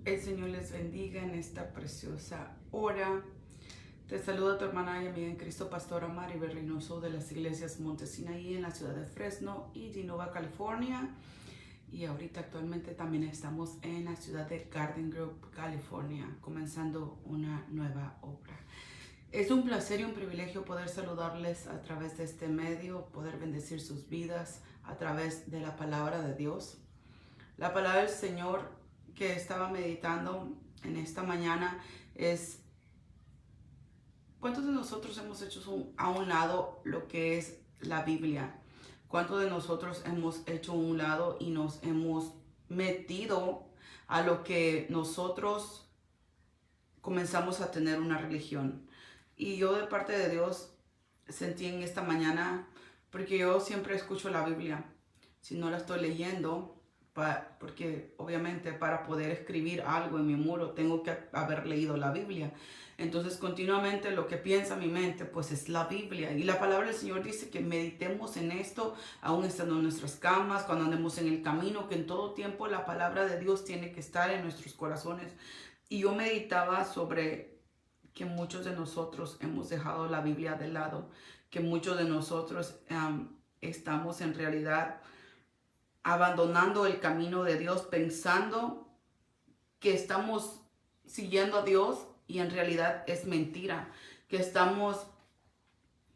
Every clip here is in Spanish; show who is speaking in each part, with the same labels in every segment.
Speaker 1: El Señor les bendiga en esta preciosa hora. Te saluda tu hermana y amiga en Cristo, Pastora Maribel Reynoso de las iglesias Monte Sinaí en la ciudad de Fresno y Genova, California. Y ahorita actualmente también estamos en la ciudad de Garden Grove, California, comenzando una nueva obra. Es un placer y un privilegio poder saludarles a través de este medio, poder bendecir sus vidas a través de la palabra de Dios. La palabra del Señor que estaba meditando en esta mañana es: ¿cuántos de nosotros hemos hecho a un lado lo que es la Biblia? ¿Cuántos de nosotros hemos hecho a un lado y nos hemos metido a lo que nosotros comenzamos a tener una religión? Y yo, de parte de Dios, sentí en esta mañana, porque yo siempre escucho la Biblia, si no la estoy leyendo, porque obviamente para poder escribir algo en mi muro tengo que haber leído la Biblia. Entonces continuamente lo que piensa mi mente pues es la Biblia, y la palabra del Señor dice que meditemos en esto aún estando en nuestras camas, cuando andemos en el camino, que en todo tiempo la palabra de Dios tiene que estar en nuestros corazones. Y yo meditaba sobre que muchos de nosotros hemos dejado la Biblia de lado, que muchos de nosotros estamos en realidad abandonando el camino de Dios, pensando que estamos siguiendo a Dios y en realidad es mentira, que estamos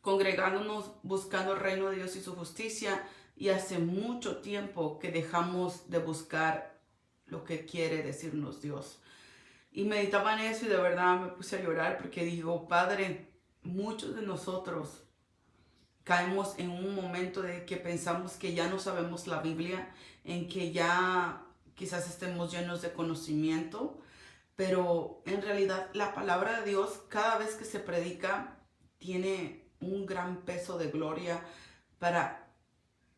Speaker 1: congregándonos buscando el reino de Dios y su justicia, y hace mucho tiempo que dejamos de buscar lo que quiere decirnos Dios. Y meditaba en eso y de verdad me puse a llorar, porque digo: Padre, muchos de nosotros caemos en un momento de que pensamos que ya no sabemos la Biblia, en que ya quizás estemos llenos de conocimiento, pero en realidad la palabra de Dios, cada vez que se predica, tiene un gran peso de gloria para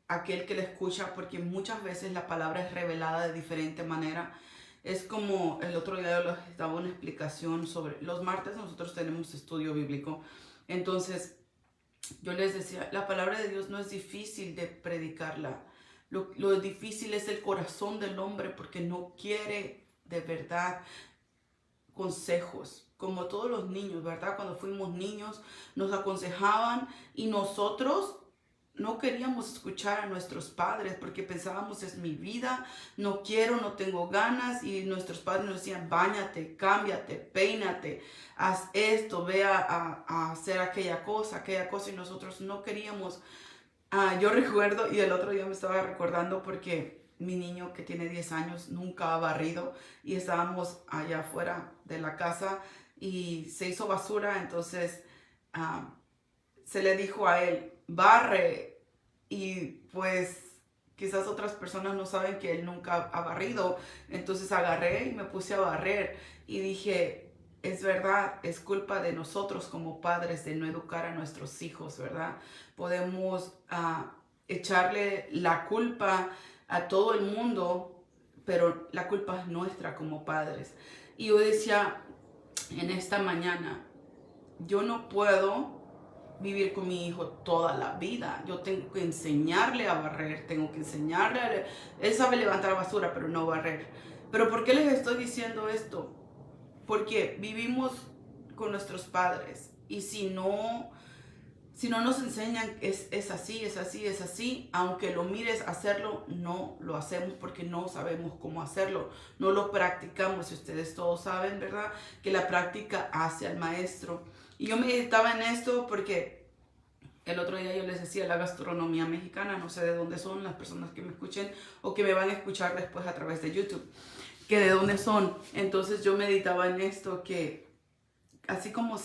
Speaker 1: aquel que la escucha, porque muchas veces la palabra es revelada de diferente manera. Es como el otro día yo les daba una explicación sobre los martes. Nosotros tenemos estudio bíblico, entonces yo les decía: la palabra de Dios no es difícil de predicarla. Lo difícil es el corazón del hombre, porque no quiere de verdad consejos. Como todos los niños, ¿verdad? Cuando fuimos niños nos aconsejaban y nosotros no queríamos escuchar a nuestros padres porque pensábamos: es mi vida, no quiero, no tengo ganas. Y nuestros padres nos decían: báñate, cámbiate, peínate, haz esto, ve a hacer aquella cosa. Y nosotros no queríamos. Yo recuerdo, y el otro día me estaba recordando, porque mi niño, que tiene 10 años, nunca ha barrido, y estábamos allá afuera de la casa y se hizo basura. Entonces se le dijo a él: barre. Y pues quizás otras personas no saben que él nunca ha barrido. Entonces agarré y me puse a barrer y dije: es verdad, es culpa de nosotros como padres de no educar a nuestros hijos, ¿verdad? Podemos echarle la culpa a todo el mundo, pero la culpa es nuestra como padres. Y yo decía en esta mañana: yo no puedo vivir con mi hijo toda la vida. Yo tengo que enseñarle a barrer, tengo que enseñarle a... Él sabe levantar basura, pero no barrer. ¿Pero por qué les estoy diciendo esto? Porque vivimos con nuestros padres, y si no nos enseñan es así, es así, es así, aunque lo mires hacerlo, no lo hacemos porque no sabemos cómo hacerlo, no lo practicamos. Y ustedes todos saben, ¿verdad?, que la práctica hace al maestro. Y yo meditaba en esto porque el otro día yo les decía: la gastronomía mexicana, no sé de dónde son las personas que me escuchen o que me van a escuchar después a través de YouTube, que de dónde son. Entonces yo meditaba en esto, que así como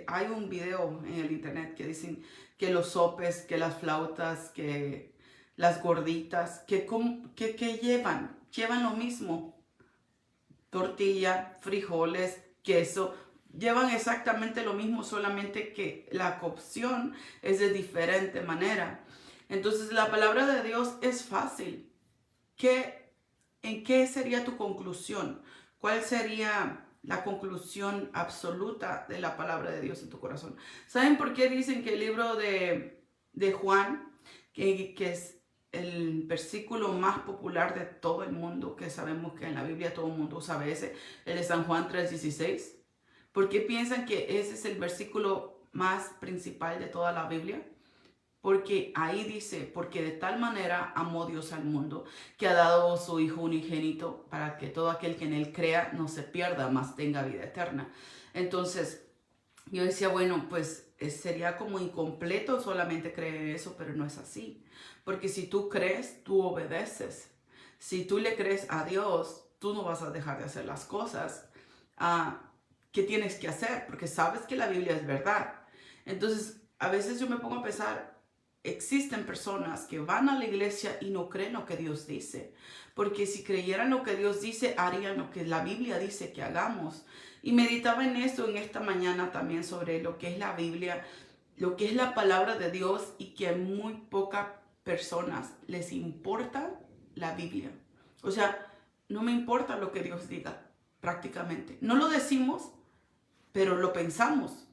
Speaker 1: hay un video en el internet que dicen que los sopes, que las flautas, que las gorditas, que llevan lo mismo: tortilla, frijoles, queso. Llevan exactamente lo mismo, solamente que la cocción es de diferente manera. Entonces la palabra de Dios es fácil. ¿En qué sería tu conclusión? ¿Cuál sería la conclusión absoluta de la palabra de Dios en tu corazón? ¿Saben por qué dicen que el libro de Juan, que es el versículo más popular de todo el mundo, que sabemos que en la Biblia todo el mundo sabe ese, el de San Juan 3:16. ¿Por qué piensan que ese es el versículo más principal de toda la Biblia? Porque ahí dice, porque de tal manera amó Dios al mundo, que ha dado su Hijo unigénito para que todo aquel que en él crea no se pierda, mas tenga vida eterna. Entonces, yo decía, bueno, pues sería como incompleto solamente creer eso, pero no es así. Porque si tú crees, tú obedeces. Si tú le crees a Dios, tú no vas a dejar de hacer las cosas que tienes que hacer, porque sabes que la Biblia es verdad. Entonces, a veces yo me pongo a pensar, existen personas que van a la iglesia y no creen lo que Dios dice. Porque si creyeran lo que Dios dice, harían lo que la Biblia dice que hagamos. Y meditaba en esto en esta mañana también sobre lo que es la Biblia, lo que es la palabra de Dios, y que a muy pocas personas les importa la Biblia. O sea, no me importa lo que Dios diga, prácticamente. No lo decimos, pero lo pensamos.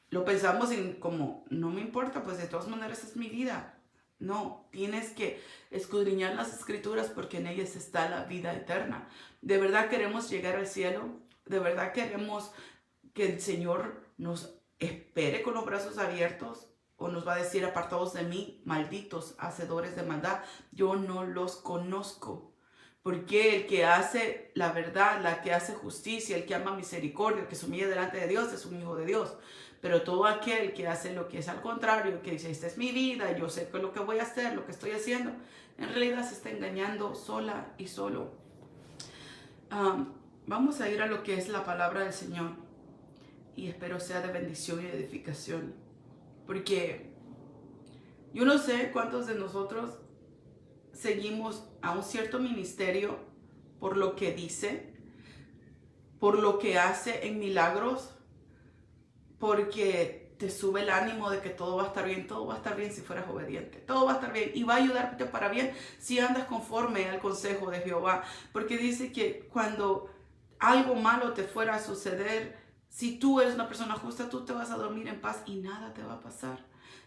Speaker 1: Lo pensamos en como, no me importa, pues de todas maneras es mi vida. No, tienes que escudriñar las escrituras porque en ellas está la vida eterna. ¿De verdad queremos llegar al cielo? ¿De verdad queremos que el Señor nos espere con los brazos abiertos? ¿O nos va a decir, apartados de mí, malditos, hacedores de maldad? Yo no los conozco. Porque el que hace la verdad, la que hace justicia, el que ama misericordia, el que se humilla delante de Dios, es un hijo de Dios. Pero todo aquel que hace lo que es al contrario, que dice, esta es mi vida, yo sé lo que voy a hacer, lo que estoy haciendo, en realidad se está engañando sola y solo. Vamos a ir a lo que es la palabra del Señor, y espero sea de bendición y edificación. Porque yo no sé cuántos de nosotros seguimos a un cierto ministerio por lo que dice, por lo que hace en milagros, porque te sube el ánimo de que todo va a estar bien. Todo va a estar bien si fueras obediente. Todo va a estar bien y va a ayudarte para bien si andas conforme al consejo de Jehová. Porque dice que cuando algo malo te fuera a suceder, si tú eres una persona justa, tú te vas a dormir en paz y nada te va a pasar.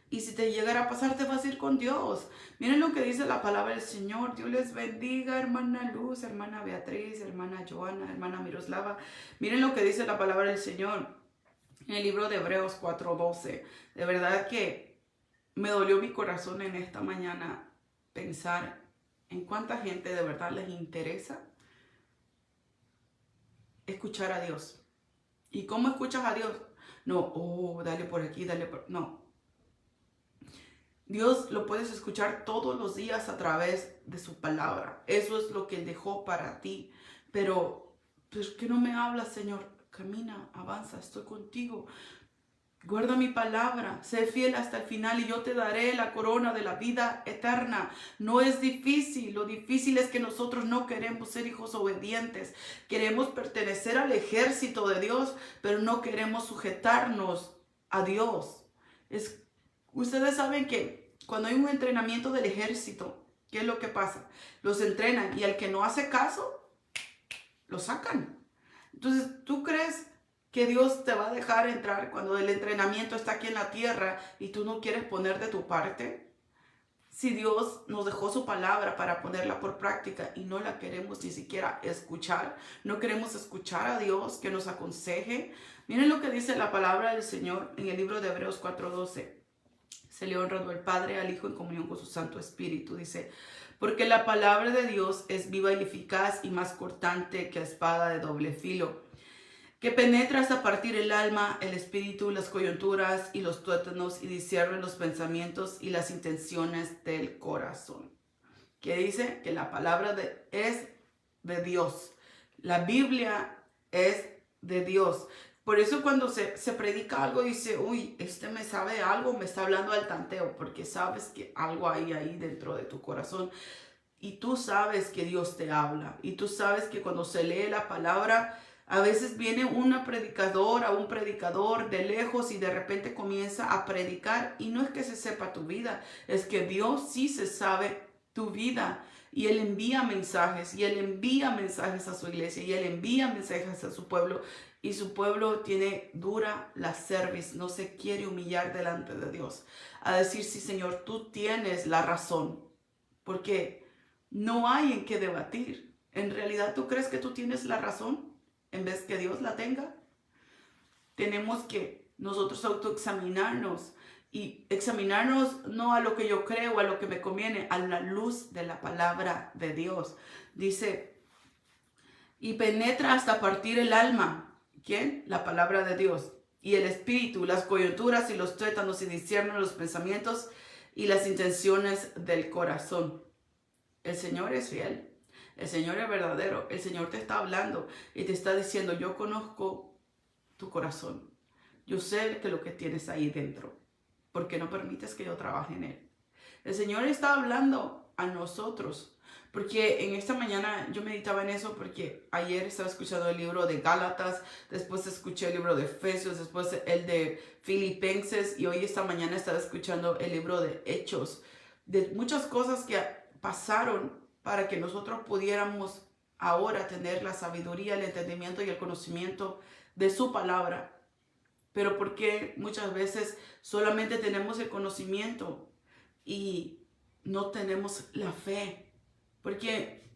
Speaker 1: Y si te llegara a pasar, te vas a ir con Dios. Miren lo que dice la palabra del Señor. Dios les bendiga, hermana Luz, hermana Beatriz, hermana Joana, hermana Miroslava. Miren lo que dice la palabra del Señor en el libro de Hebreos 4:12. De verdad que me dolió mi corazón en esta mañana pensar en cuánta gente de verdad les interesa escuchar a Dios. ¿Y cómo escuchas a Dios? No, dale por aquí, dale por... No. Dios lo puedes escuchar todos los días a través de su palabra. Eso es lo que Él dejó para ti. Pero, ¿por qué no me hablas, Señor? Camina, avanza, estoy contigo. Guarda mi palabra, sé fiel hasta el final y yo te daré la corona de la vida eterna. No es difícil, lo difícil es que nosotros no queremos ser hijos obedientes. Queremos pertenecer al ejército de Dios, pero no queremos sujetarnos a Dios. Ustedes saben que cuando hay un entrenamiento del ejército, ¿qué es lo que pasa? Los entrenan y al que no hace caso, lo sacan. Entonces, ¿tú crees que Dios te va a dejar entrar cuando el entrenamiento está aquí en la tierra y tú no quieres poner de tu parte? Si Dios nos dejó su palabra para ponerla por práctica y no la queremos ni siquiera escuchar, no queremos escuchar a Dios que nos aconseje. Miren lo que dice la palabra del Señor en el libro de Hebreos 4:12. Se le honra al Padre, al Hijo en comunión con su Santo Espíritu. Dice, porque la palabra de Dios es viva y eficaz y más cortante que espada de doble filo, que penetra hasta partir el alma, el espíritu, las coyunturas y los tuétanos y discierne los pensamientos y las intenciones del corazón. Que dice que la palabra es de Dios. La Biblia es de Dios. Por eso cuando se predica algo, dice, uy, este me sabe algo, me está hablando al tanteo, porque sabes que algo hay ahí dentro de tu corazón. Y tú sabes que Dios te habla. Y tú sabes que cuando se lee la palabra, a veces viene una predicadora o un predicador de lejos y de repente comienza a predicar. Y no es que se sepa tu vida, es que Dios sí se sabe tu vida. Y Él envía mensajes, y Él envía mensajes a su iglesia, y Él envía mensajes a su pueblo. Y su pueblo tiene dura la cerviz, no se quiere humillar delante de Dios. A decir, sí, Señor, tú tienes la razón. porque no hay en qué debatir. ¿En realidad tú crees que tú tienes la razón en vez que Dios la tenga? Tenemos que nosotros autoexaminarnos y examinarnos no a lo que yo creo, a lo que me conviene, a la luz de la palabra de Dios. Dice, y penetra hasta partir el alma. ¿Quién? La palabra de Dios. Y el espíritu, las coyunturas y los tuétanos, y discierne los pensamientos y las intenciones del corazón. El Señor es fiel. El Señor es verdadero. El Señor te está hablando y te está diciendo, yo conozco tu corazón. Yo sé que lo que tienes ahí dentro. ¿Por qué no permites que yo trabaje en él? El Señor está hablando a nosotros. Porque en esta mañana yo meditaba en eso, porque ayer estaba escuchando el libro de Gálatas, después escuché el libro de Efesios, después el de Filipenses, y hoy esta mañana estaba escuchando el libro de Hechos, de muchas cosas que pasaron para que nosotros pudiéramos ahora tener la sabiduría, el entendimiento y el conocimiento de su palabra. Pero porque muchas veces solamente tenemos el conocimiento y no tenemos la fe. Porque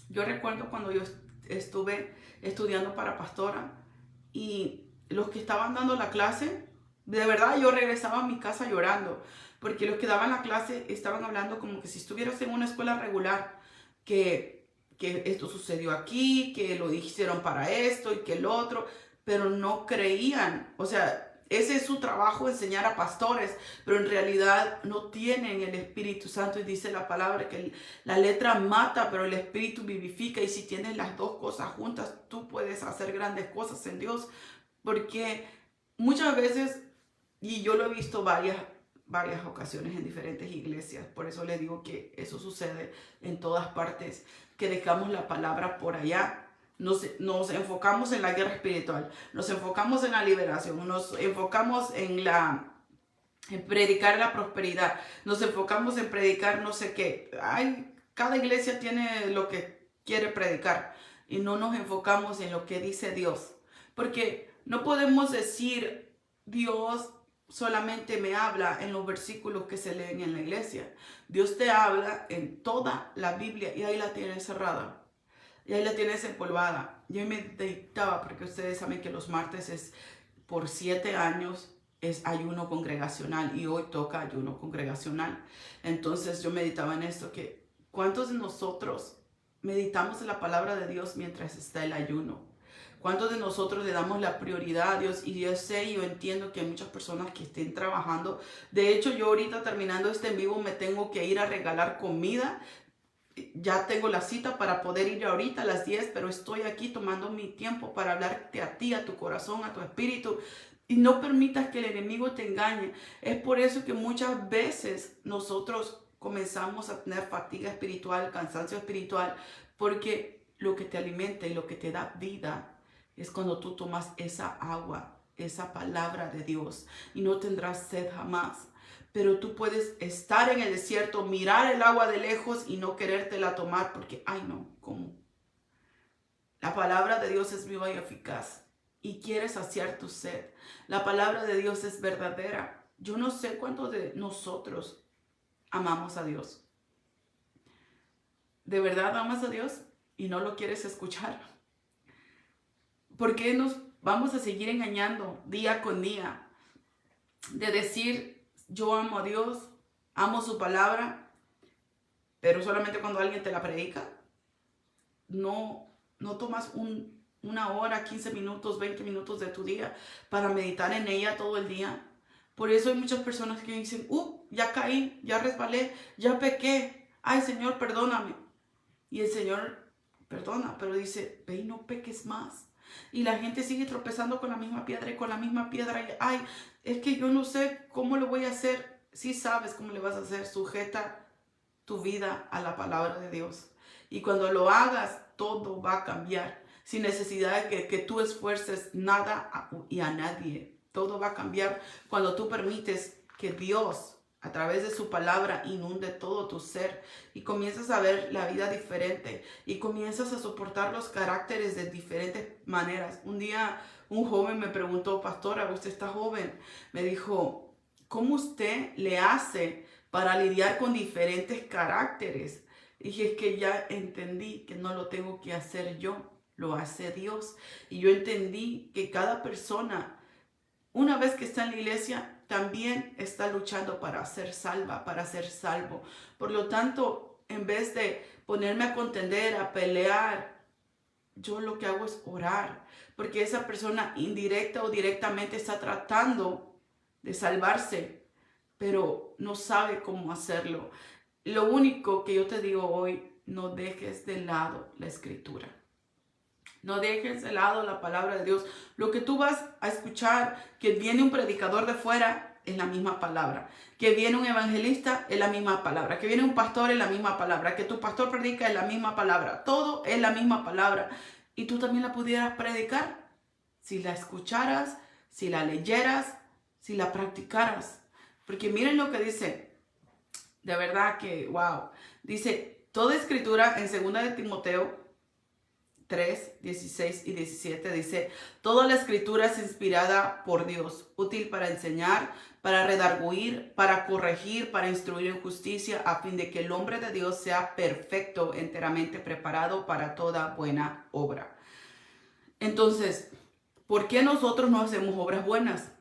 Speaker 1: yo recuerdo cuando yo estuve estudiando para pastora y los que estaban dando la clase, de verdad yo regresaba a mi casa llorando, porque los que daban la clase estaban hablando como que si estuvieras en una escuela regular, que esto sucedió aquí, que lo hicieron para esto y que el otro, pero no creían. O sea, ese es su trabajo, enseñar a pastores, pero en realidad no tienen el Espíritu Santo. Y dice la palabra que la letra mata, pero el Espíritu vivifica. Y si tienes las dos cosas juntas, tú puedes hacer grandes cosas en Dios. Porque muchas veces, y yo lo he visto varias ocasiones en diferentes iglesias, por eso les digo que eso sucede en todas partes, que dejamos la palabra por allá. Nos enfocamos en la guerra espiritual, nos enfocamos en la liberación, nos enfocamos en predicar la prosperidad, nos enfocamos en predicar no sé qué. Cada iglesia tiene lo que quiere predicar y no nos enfocamos en lo que dice Dios. Porque no podemos decir, Dios solamente me habla en los versículos que se leen en la iglesia. Dios te habla en toda la Biblia y ahí la tienes cerrada. Y ahí la tienes empolvada. Yo meditaba, porque ustedes saben que los martes es por 7 años es ayuno congregacional y hoy toca ayuno congregacional. Entonces yo meditaba en esto, que ¿cuántos de nosotros meditamos en la palabra de Dios mientras está el ayuno? ¿Cuántos de nosotros le damos la prioridad a Dios? Y yo sé, yo entiendo que hay muchas personas que estén trabajando. De hecho, yo ahorita terminando este en vivo me tengo que ir a regalar comida. Ya tengo la cita para poder ir ahorita a las 10, pero estoy aquí tomando mi tiempo para hablarte a ti, a tu corazón, a tu espíritu. Y no permitas que el enemigo te engañe. Es por eso que muchas veces nosotros comenzamos a tener fatiga espiritual, cansancio espiritual, porque lo que te alimenta y lo que te da vida es cuando tú tomas esa agua, esa palabra de Dios, y no tendrás sed jamás. Pero tú puedes estar en el desierto, mirar el agua de lejos y no querértela tomar porque, ay no, ¿cómo? La palabra de Dios es viva y eficaz y quiere saciar tu sed. La palabra de Dios es verdadera. Yo no sé cuántos de nosotros amamos a Dios. ¿De verdad amas a Dios y no lo quieres escuchar? ¿Por qué nos vamos a seguir engañando día con día? De decir, yo amo a Dios, amo su palabra, pero solamente cuando alguien te la predica. No tomas una hora, 15 minutos, 20 minutos de tu día para meditar en ella todo el día. Por eso hay muchas personas que dicen, ya caí, ya resbalé, ya pequé. Ay, Señor, perdóname. Y el Señor perdona, pero dice, ve y no peques más. Y la gente sigue tropezando con la misma piedra y con la misma piedra. Y, ay, es que yo no sé cómo lo voy a hacer. Sí sabes cómo le vas a hacer. Sujeta tu vida a la palabra de Dios. Y cuando lo hagas, todo va a cambiar. Sin necesidad de que tú esfuerces nada y a nadie. Todo va a cambiar cuando tú permites que Dios, a través de su palabra, inunde todo tu ser y comienzas a ver la vida diferente y comienzas a soportar los caracteres de diferentes maneras. Un día un joven me preguntó, pastora, usted está joven, me dijo, ¿cómo usted le hace para lidiar con diferentes caracteres. Dije, es que ya entendí que no lo tengo que hacer yo, lo hace Dios. Y yo entendí que cada persona, una vez que está en la iglesia, también está luchando para ser salva, para ser salvo. Por lo tanto, en vez de ponerme a contender, a pelear, yo lo que hago es orar, porque esa persona indirecta o directamente está tratando de salvarse, pero no sabe cómo hacerlo. Lo único que yo te digo hoy, no dejes de lado la escritura. No dejes de lado la palabra de Dios. Lo que tú vas a escuchar, que viene un predicador de fuera, es la misma palabra. Que viene un evangelista, es la misma palabra. Que viene un pastor, es la misma palabra. Que tu pastor predica, es la misma palabra. Todo es la misma palabra. Y tú también la pudieras predicar si la escucharas, si la leyeras, si la practicaras. Porque miren lo que dice. De verdad que, wow. Dice, toda escritura en 2 de Timoteo 3, 16 y 17 dice, toda la escritura es inspirada por Dios, útil para enseñar, para redarguir, para corregir, para instruir en justicia, a fin de que el hombre de Dios sea perfecto, enteramente preparado para toda buena obra. Entonces, ¿por qué nosotros no hacemos obras buenas?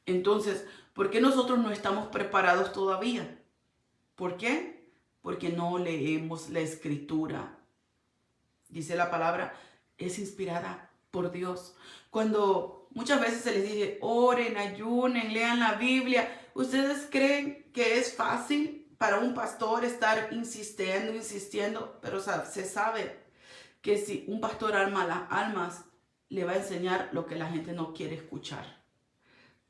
Speaker 1: Entonces, ¿por qué nosotros no estamos preparados todavía? ¿Por qué? Porque no leemos la escritura. Dice la palabra, es inspirada por Dios. Cuando muchas veces se les dice, oren, ayunen, lean la Biblia, ¿ustedes creen que es fácil para un pastor estar insistiendo? Pero se sabe que si un pastor ama las almas, le va a enseñar lo que la gente no quiere escuchar.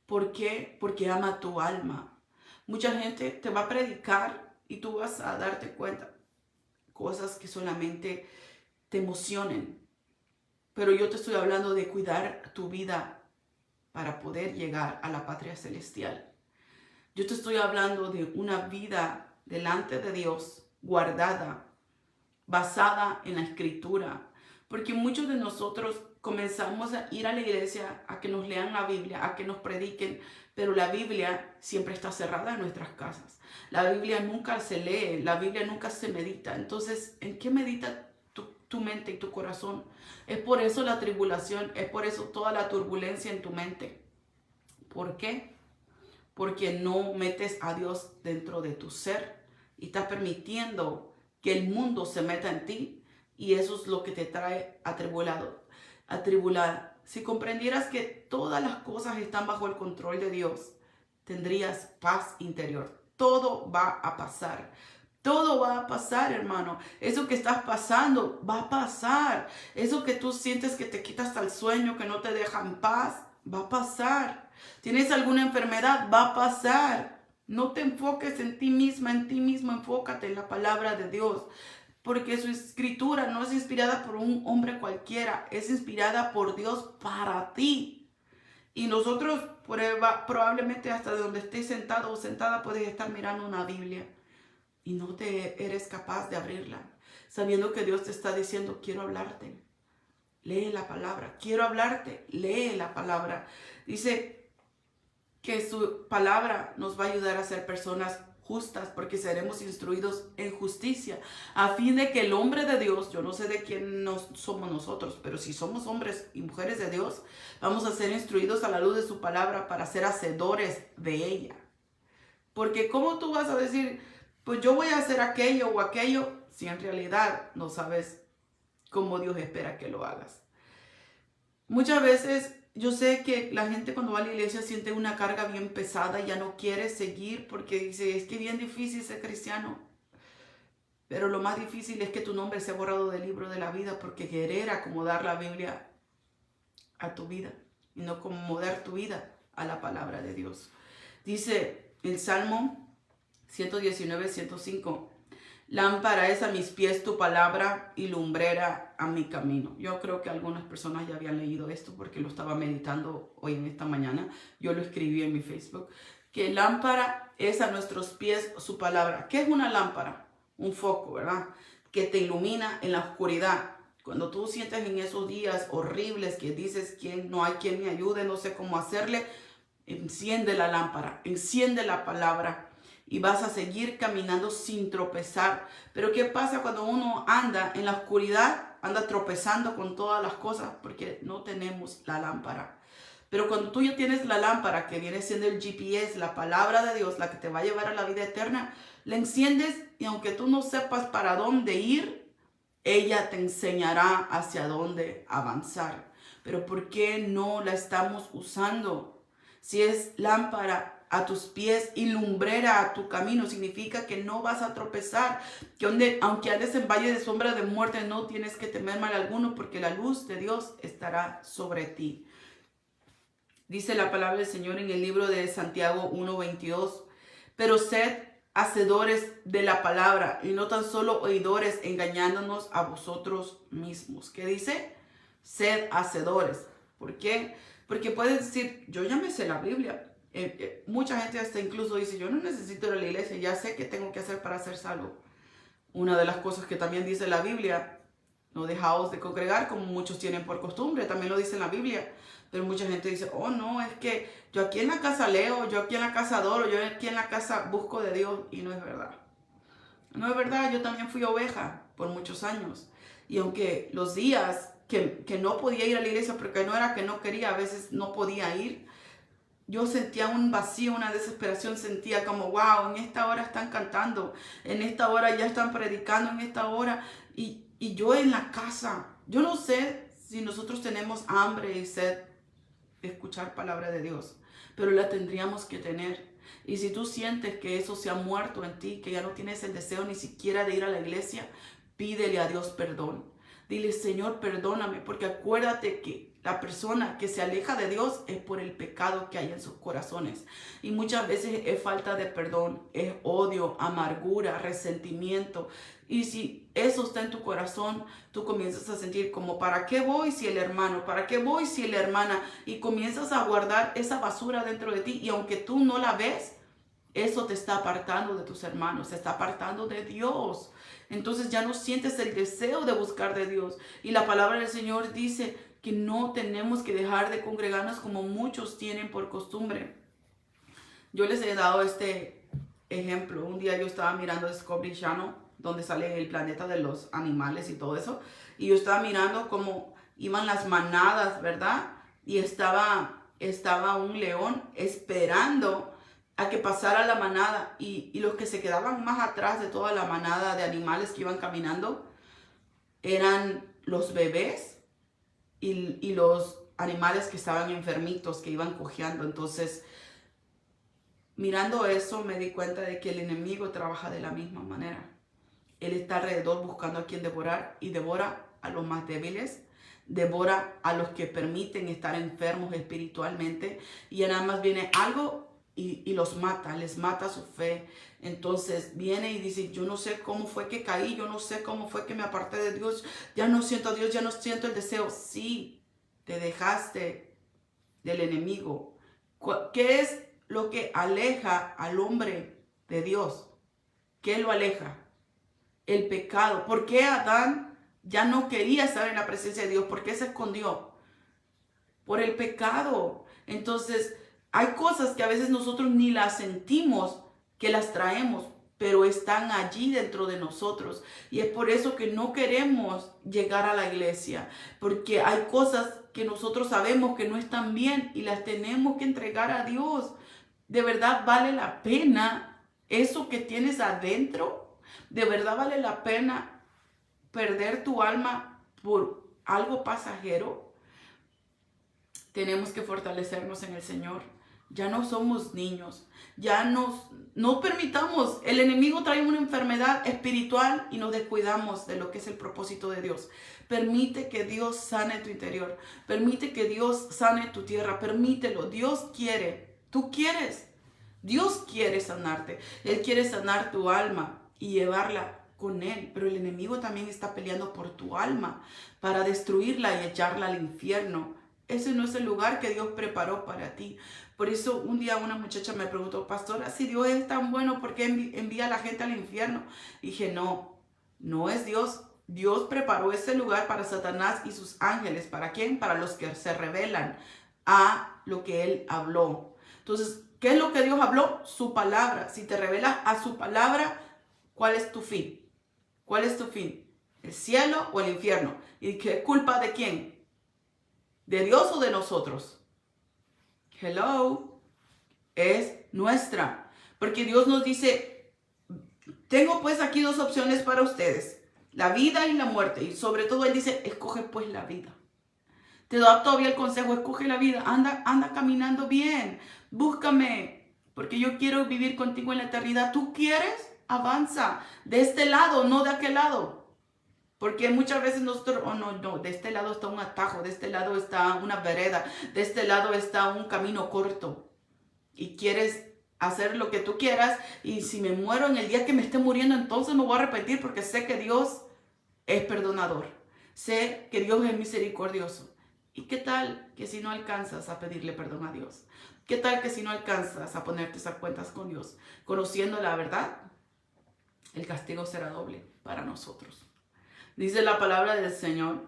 Speaker 1: ¿Por qué? Porque ama tu alma. Mucha gente te va a predicar y tú vas a darte cuenta cosas que solamente te emocionen. Pero yo te estoy hablando de cuidar tu vida para poder llegar a la patria celestial. Yo te estoy hablando de una vida delante de Dios, guardada, basada en la escritura. Porque muchos de nosotros comenzamos a ir a la iglesia, a que nos lean la Biblia, a que nos prediquen, pero la Biblia siempre está cerrada en nuestras casas. La Biblia nunca se lee, la Biblia nunca se medita. Entonces, ¿en qué medita tu mente y tu corazón? Es por eso la tribulación, es por eso toda la turbulencia en tu mente. ¿Por qué? Porque no metes a Dios dentro de tu ser y estás permitiendo que el mundo se meta en ti, y eso es lo que te trae atribulada. Si comprendieras que todas las cosas están bajo el control de Dios, tendrías paz interior. Todo va a pasar. Todo va a pasar, hermano. Eso que estás pasando va a pasar. Eso que tú sientes que te quita hasta el sueño, que no te deja en paz, va a pasar. ¿Tienes alguna enfermedad? Va a pasar. No te enfoques en ti misma, en ti mismo. Enfócate en la palabra de Dios. Porque su escritura no es inspirada por un hombre cualquiera. Es inspirada por Dios para ti. Y nosotros probablemente hasta de donde estés sentado o sentada puedes estar mirando una Biblia y no te eres capaz de abrirla, sabiendo que Dios te está diciendo, quiero hablarte. Lee la palabra. Quiero hablarte. Lee la palabra. Dice que su palabra nos va a ayudar a ser personas justas, porque seremos instruidos en justicia, a fin de que el hombre de Dios, yo no sé de quién somos nosotros, pero si somos hombres y mujeres de Dios, vamos a ser instruidos a la luz de su palabra para ser hacedores de ella. Porque ¿cómo tú vas a decir, pues yo voy a hacer aquello o aquello, si en realidad no sabes cómo Dios espera que lo hagas? Muchas veces yo sé que la gente cuando va a la iglesia siente una carga bien pesada y ya no quiere seguir porque dice, es que es bien difícil ser cristiano. Pero lo más difícil es que tu nombre sea borrado del libro de la vida, porque querer acomodar la Biblia a tu vida y no acomodar tu vida a la palabra de Dios. Dice el Salmo 119, 105, lámpara es a mis pies tu palabra y lumbrera a mi camino. Yo creo que algunas personas ya habían leído esto porque lo estaba meditando hoy en esta mañana. Yo lo escribí en mi Facebook. Que lámpara es a nuestros pies su palabra. ¿Qué es una lámpara? Un foco, ¿verdad? Que te ilumina en la oscuridad. Cuando tú sientes en esos días horribles que dices, no hay quien me ayude, no sé cómo hacerle, enciende la lámpara, enciende la palabra. y vas a seguir caminando sin tropezar. Pero ¿qué pasa cuando uno anda en la oscuridad? Anda tropezando con todas las cosas porque no tenemos la lámpara. Pero cuando tú ya tienes la lámpara, que viene siendo el GPS, la palabra de Dios, la que te va a llevar a la vida eterna, la enciendes y aunque tú no sepas para dónde ir, ella te enseñará hacia dónde avanzar. Pero ¿por qué no la estamos usando? Si es lámpara a tus pies y lumbrera a tu camino, significa que no vas a tropezar, que aunque andes en valle de sombra de muerte, no tienes que temer mal alguno, porque la luz de Dios estará sobre ti. Dice la palabra del Señor en el libro de Santiago 1:22, pero sed hacedores de la palabra y no tan solo oidores, engañándonos a vosotros mismos. ¿Qué dice? Sed hacedores. ¿Por qué? Porque puedes decir, yo ya me sé la Biblia. Mucha gente hasta incluso dice, yo no necesito ir a la iglesia, ya sé qué tengo que hacer para ser salvo. Una de las cosas que también dice la Biblia, no dejaos de congregar como muchos tienen por costumbre, también lo dice en la Biblia. Pero mucha gente dice, oh no, es que yo aquí en la casa leo, yo aquí en la casa adoro, yo aquí en la casa busco de Dios. Y no es verdad. No es verdad, yo también fui oveja por muchos años. Y aunque los días que no podía ir a la iglesia porque no era que no quería, a veces no podía ir, yo sentía un vacío, una desesperación, sentía como, wow, en esta hora están cantando, en esta hora ya están predicando, en esta hora, y yo en la casa, yo no sé si nosotros tenemos hambre y sed de escuchar palabra de Dios, pero la tendríamos que tener. Y si tú sientes que eso se ha muerto en ti, que ya no tienes el deseo ni siquiera de ir a la iglesia, pídele a Dios perdón. Dile, Señor, perdóname, porque acuérdate que la persona que se aleja de Dios es por el pecado que hay en sus corazones. Y muchas veces es falta de perdón, es odio, amargura, resentimiento. Y si eso está en tu corazón, tú comienzas a sentir como, ¿para qué voy si el hermano? ¿Para qué voy si la hermana? Y comienzas a guardar esa basura dentro de ti. Y aunque tú no la ves, eso te está apartando de tus hermanos, te está apartando de Dios. Entonces ya no sientes el deseo de buscar de Dios. Y la palabra del Señor dice que no tenemos que dejar de congregarnos como muchos tienen por costumbre. Yo les he dado este ejemplo. Un día yo estaba mirando Discovery Channel, donde sale el planeta de los animales y todo eso. Y yo estaba mirando cómo iban las manadas, ¿verdad? Y estaba un león esperando a que pasara la manada y los que se quedaban más atrás de toda la manada de animales que iban caminando eran los bebés y los animales que estaban enfermitos, que iban cojeando. Entonces, mirando eso me di cuenta de que el enemigo trabaja de la misma manera. Él está alrededor buscando a quien devorar y devora a los más débiles, devora a los que permiten estar enfermos espiritualmente y nada más viene algo y los mata, les mata su fe. Entonces viene y dice, yo no sé cómo fue que caí, yo no sé cómo fue que me aparté de Dios, ya no siento a Dios, ya no siento el deseo. Sí, te dejaste del enemigo. ¿Qué es lo que aleja al hombre de Dios? ¿Qué lo aleja? El pecado. ¿Por qué Adán ya no quería estar en la presencia de Dios? ¿Por qué se escondió? Por el pecado. Entonces, hay cosas que a veces nosotros ni las sentimos que las traemos, pero están allí dentro de nosotros. Y es por eso que no queremos llegar a la iglesia, porque hay cosas que nosotros sabemos que no están bien y las tenemos que entregar a Dios. ¿De verdad vale la pena eso que tienes adentro? ¿De verdad vale la pena perder tu alma por algo pasajero? Tenemos que fortalecernos en el Señor. Ya no somos niños. Ya no permitamos. El enemigo trae una enfermedad espiritual y nos descuidamos de lo que es el propósito de Dios. Permite que Dios sane tu interior. Permite que Dios sane tu tierra. Permítelo. Dios quiere. Tú quieres. Dios quiere sanarte. Él quiere sanar tu alma y llevarla con Él. Pero el enemigo también está peleando por tu alma para destruirla y echarla al infierno. Ese no es el lugar que Dios preparó para ti. Por eso un día una muchacha me preguntó, pastora, si Dios es tan bueno, ¿por qué envía a la gente al infierno? Y dije, no es Dios. Dios preparó ese lugar para Satanás y sus ángeles. ¿Para quién? Para los que se rebelan a lo que Él habló. Entonces, ¿Qué es lo que Dios habló? Su palabra. Si te revelas a su palabra, ¿cuál es tu fin? ¿Cuál es tu fin? ¿El cielo o el infierno? ¿Y qué culpa de quién? ¿De Dios o de nosotros? Hello. Es nuestra. Porque Dios nos dice, tengo pues aquí dos opciones para ustedes. La vida y la muerte. Y sobre todo Él dice, escoge pues la vida. Te da todavía el consejo, escoge la vida. Anda caminando bien. Búscame. Porque yo quiero vivir contigo en la eternidad. ¿Tú quieres? Avanza. De este lado, no de aquel lado. Porque muchas veces nosotros, oh no, de este lado está un atajo, de este lado está una vereda, de este lado está un camino corto. Y quieres hacer lo que tú quieras, y si me muero en el día que me esté muriendo, entonces me voy a arrepentir porque sé que Dios es perdonador. Sé que Dios es misericordioso. ¿Y qué tal que si no alcanzas a pedirle perdón a Dios? ¿Qué tal que si no alcanzas a ponerte a cuentas con Dios? Conociendo la verdad, el castigo será doble para nosotros. Dice la palabra del Señor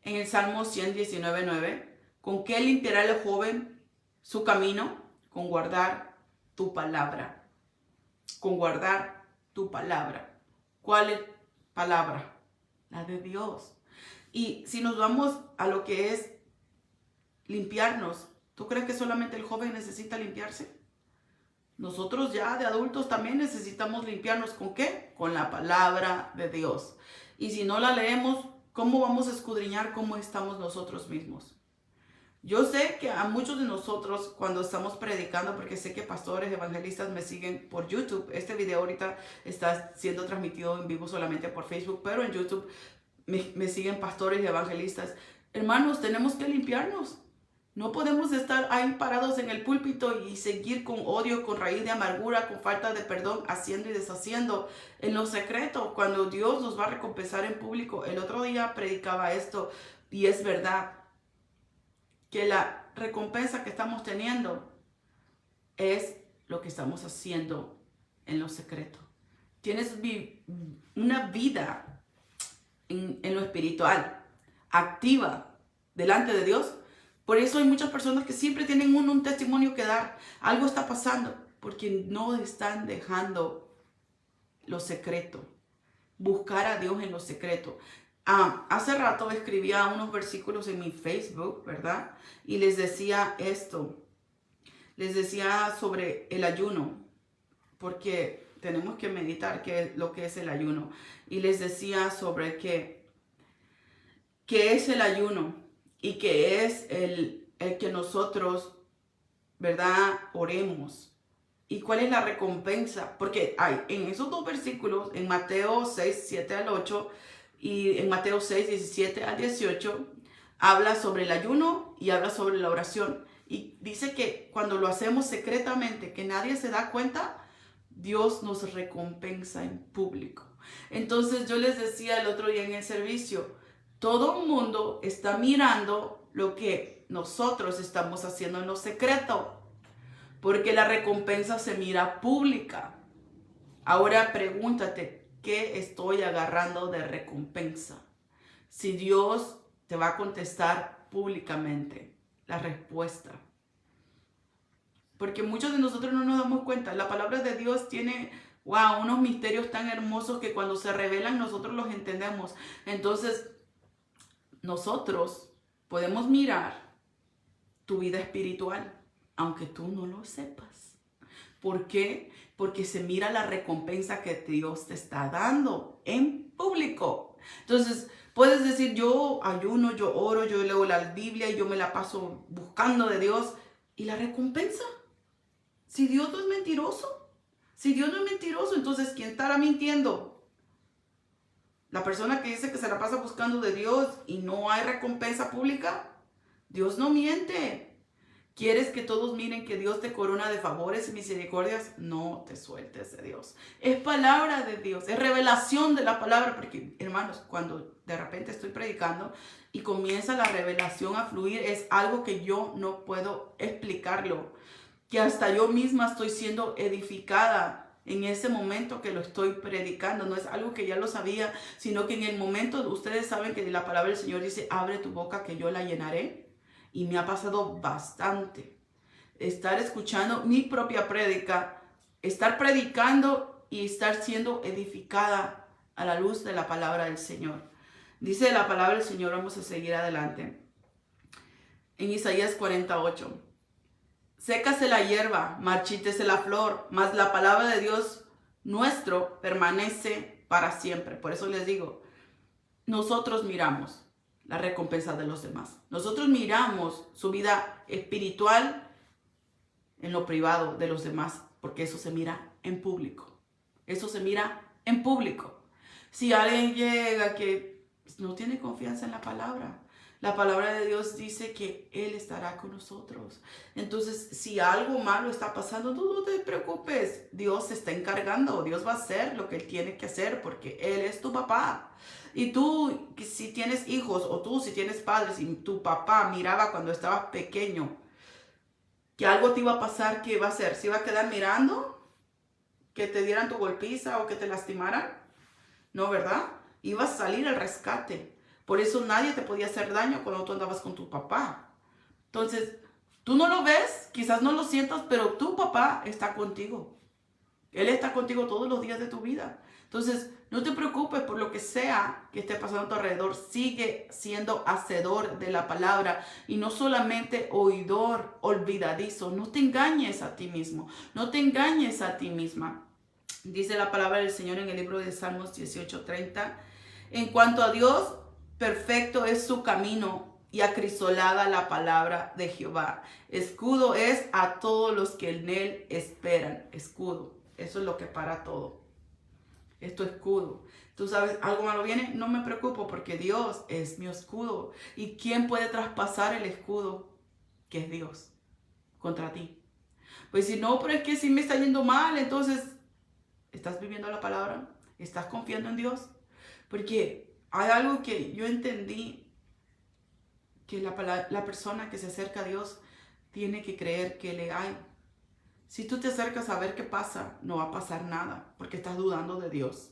Speaker 1: en el Salmo 119:9, ¿con qué limpiará el joven su camino? Con guardar tu palabra. Con guardar tu palabra. ¿Cuál es palabra? La de Dios. Y si nos vamos a lo que es limpiarnos, ¿tú crees que solamente el joven necesita limpiarse? Nosotros ya de adultos también necesitamos limpiarnos. ¿Con qué? Con la palabra de Dios. Y si no la leemos, ¿cómo vamos a escudriñar cómo estamos nosotros mismos? Yo sé que a muchos de nosotros cuando estamos predicando, porque sé que pastores, evangelistas me siguen por YouTube. Este video ahorita está siendo transmitido en vivo solamente por Facebook, pero en YouTube me siguen pastores y evangelistas. Hermanos, tenemos que limpiarnos. No podemos estar ahí parados en el púlpito y seguir con odio, con raíz de amargura, con falta de perdón, haciendo y deshaciendo en lo secreto, cuando Dios nos va a recompensar en público. El otro día predicaba esto y es verdad que la recompensa que estamos teniendo es lo que estamos haciendo en lo secreto. Tienes una vida en lo espiritual, activa, delante de Dios. Por eso hay muchas personas que siempre tienen un testimonio que dar. Algo está pasando porque no están dejando lo secreto. Buscar a Dios en lo secreto. Hace rato escribía unos versículos en mi Facebook, ¿verdad? Y les decía esto. Les decía sobre el ayuno. Porque tenemos que meditar lo que es el ayuno. Y les decía sobre qué es el ayuno. Y que es el que nosotros, ¿verdad?, oremos. ¿Y cuál es la recompensa? Porque hay en esos dos versículos, en Mateo 6, 7 al 8 y en Mateo 6, 17 al 18, habla sobre el ayuno y habla sobre la oración. Y dice que cuando lo hacemos secretamente, que nadie se da cuenta, Dios nos recompensa en público. Entonces yo les decía el otro día en el servicio, todo el mundo está mirando lo que nosotros estamos haciendo en lo secreto, porque la recompensa se mira pública. Ahora pregúntate, ¿qué estoy agarrando de recompensa? Si Dios te va a contestar públicamente la respuesta. Porque muchos de nosotros no nos damos cuenta. La palabra de Dios tiene, wow, unos misterios tan hermosos que cuando se revelan nosotros los entendemos. Entonces, nosotros podemos mirar tu vida espiritual, aunque tú no lo sepas. ¿Por qué? Porque se mira la recompensa que Dios te está dando en público. Entonces, puedes decir, yo ayuno, yo oro, yo leo la Biblia y yo me la paso buscando de Dios. ¿Y la recompensa? Si Dios no es mentiroso. Si Dios no es mentiroso, entonces, ¿quién estará mintiendo? La persona que dice que se la pasa buscando de Dios y no hay recompensa pública. Dios no miente. ¿Quieres que todos miren que Dios te corona de favores y misericordias? No te sueltes de Dios. Es palabra de Dios, es revelación de la palabra. Porque, hermanos, cuando de repente estoy predicando y comienza la revelación a fluir, es algo que yo no puedo explicarlo. Que hasta yo misma estoy siendo edificada en ese momento que lo estoy predicando. No es algo que ya lo sabía, sino que en el momento, ustedes saben que la palabra del Señor dice, abre tu boca que yo la llenaré. Y me ha pasado bastante. estar escuchando mi propia prédica, estar predicando y estar siendo edificada a la luz de la palabra del Señor. Dice la palabra del Señor, vamos a seguir adelante. En Isaías 48. Sécase la hierba, marchítese la flor, mas la palabra de Dios nuestro permanece para siempre. Por eso les digo, nosotros miramos la recompensa de los demás. Nosotros miramos su vida espiritual en lo privado de los demás, porque eso se mira en público. Eso se mira en público. Si alguien llega que no tiene confianza en la palabra de Dios dice que Él estará con nosotros. Entonces, si algo malo está pasando, tú no te preocupes. Dios se está encargando. Dios va a hacer lo que Él tiene que hacer porque Él es tu papá. Y tú, si tienes hijos o tú, si tienes padres y tu papá miraba cuando estabas pequeño que algo te iba a pasar, ¿qué iba a hacer? ¿Se iba a quedar mirando? ¿Que te dieran tu golpiza o que te lastimaran? No, ¿verdad? Ibas a salir al rescate. Por eso nadie te podía hacer daño cuando tú andabas con tu papá. Entonces, tú no lo ves, quizás no lo sientas, pero tu papá está contigo. Él está contigo todos los días de tu vida. Entonces, no te preocupes por lo que sea que esté pasando a tu alrededor. Sigue siendo hacedor de la palabra y no solamente oidor olvidadizo. No te engañes a ti mismo. No te engañes a ti misma. Dice la palabra del Señor en el libro de Salmos 18:30. En cuanto a Dios, perfecto es su camino y acrisolada la palabra de Jehová. Escudo es a todos los que en él esperan. Escudo. Eso es lo que para todo. Esto es escudo. Tú sabes, algo malo viene, no me preocupo porque Dios es mi escudo. ¿Y quién puede traspasar el escudo? Que es Dios contra ti. Pues si no, pero es que si me está yendo mal, entonces, ¿estás viviendo la palabra? ¿Estás confiando en Dios? Porque hay algo que yo entendí, que la persona que se acerca a Dios tiene que creer que le hay. Si tú te acercas a ver qué pasa, no va a pasar nada, porque estás dudando de Dios.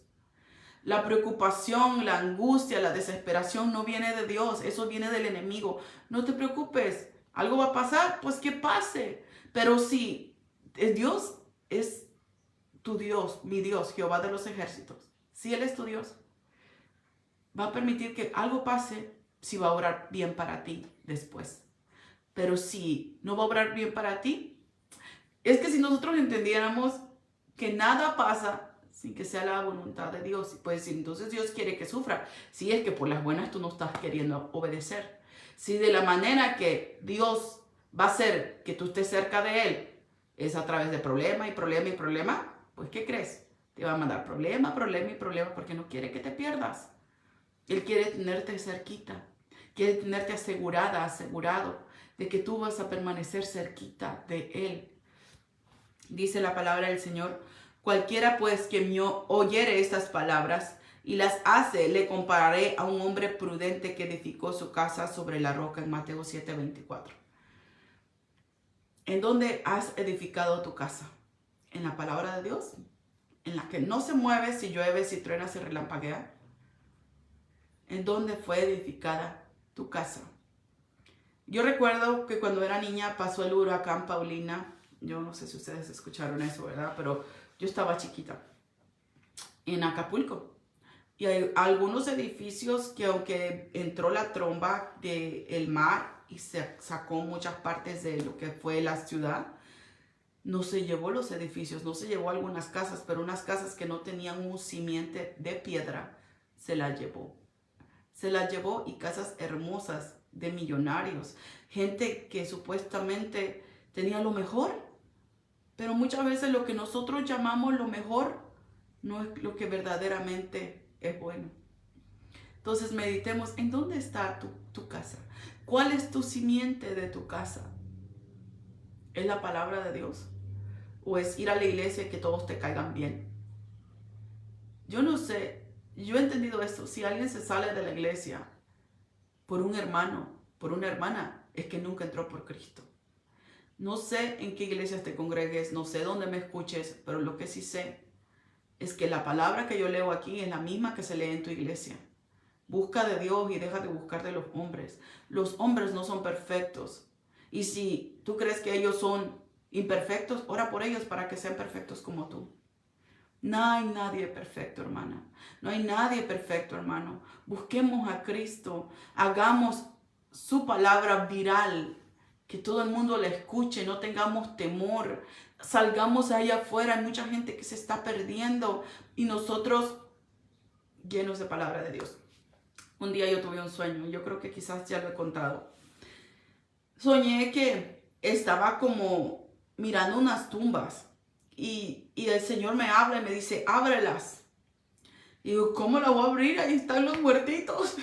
Speaker 1: La preocupación, la angustia, la desesperación no viene de Dios, eso viene del enemigo. No te preocupes, algo va a pasar, pues que pase. Pero si Dios es tu Dios, mi Dios, Jehová de los ejércitos, si Él es tu Dios, va a permitir que algo pase si va a obrar bien para ti después. Pero si no va a obrar bien para ti, es que si nosotros entendiéramos que nada pasa sin que sea la voluntad de Dios, pues entonces Dios quiere que sufra. Si es que por las buenas tú no estás queriendo obedecer. Si de la manera que Dios va a hacer que tú estés cerca de Él es a través de problema y problema y problema, pues ¿qué crees? Te va a mandar problema, problema y problema porque no quiere que te pierdas. Él quiere tenerte cerquita, quiere tenerte asegurada, asegurado de que tú vas a permanecer cerquita de Él. Dice la palabra del Señor, cualquiera pues que me oyere estas palabras y las hace, le compararé a un hombre prudente que edificó su casa sobre la roca en Mateo 7:24. ¿En dónde has edificado tu casa? ¿En la palabra de Dios? ¿En la que no se mueve si llueve, si truena, si relampaguea? ¿En dónde fue edificada tu casa? Yo recuerdo que cuando era niña pasó el huracán Paulina. Yo no sé si ustedes escucharon eso, ¿verdad? Pero yo estaba chiquita en Acapulco. Y hay algunos edificios que aunque entró la tromba del mar y se sacó muchas partes de lo que fue la ciudad, no se llevó los edificios, no se llevó algunas casas, pero unas casas que no tenían un simiente de piedra, se las llevó. Se las llevó y casas hermosas de millonarios. Gente que supuestamente tenía lo mejor. Pero muchas veces lo que nosotros llamamos lo mejor no es lo que verdaderamente es bueno. Entonces meditemos, ¿en dónde está tu casa? ¿Cuál es tu simiente de tu casa? ¿Es la palabra de Dios? ¿O es ir a la iglesia y que todos te caigan bien? Yo no sé, yo he entendido esto. Si alguien se sale de la iglesia por un hermano, por una hermana, es que nunca entró por Cristo. No sé en qué iglesias te congregues, no sé dónde me escuches, pero lo que sí sé es que la palabra que yo leo aquí es la misma que se lee en tu iglesia. Busca de Dios y deja de buscar de los hombres. Los hombres no son perfectos Y si tú crees que ellos son imperfectos, ora por ellos para que sean perfectos como tú. No hay nadie perfecto, hermana. No hay nadie perfecto, hermano. Busquemos a Cristo. Hagamos su palabra viral. Que todo el mundo la escuche. No tengamos temor. Salgamos allá afuera. Hay mucha gente que se está perdiendo. Y nosotros llenos de palabra de Dios. Un día yo tuve un sueño. Yo creo que quizás ya lo he contado. Soñé que estaba como mirando unas tumbas. Y el Señor me habla y me dice, ábrelas. Y digo, ¿cómo la voy a abrir? Ahí están los muertitos.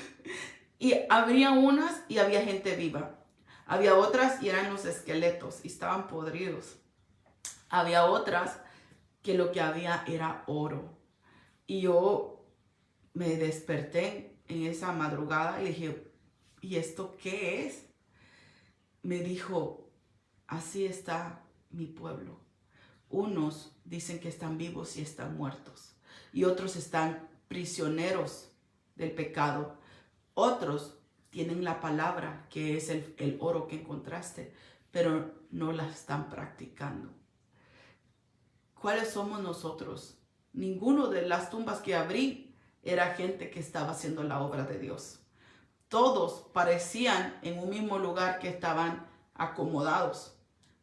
Speaker 1: Y abría unas y había gente viva. Había otras y eran los esqueletos y estaban podridos. Había otras que lo que había era oro. Y yo me desperté en esa madrugada y dije, ¿y esto qué es? Me dijo, así está mi pueblo. Unos dicen que están vivos y están muertos. Y otros están prisioneros del pecado. Otros tienen la palabra, que es el oro que encontraste, pero no la están practicando. ¿Cuáles somos nosotros? Ninguno de las tumbas que abrí era gente que estaba haciendo la obra de Dios. Todos parecían en un mismo lugar que estaban acomodados.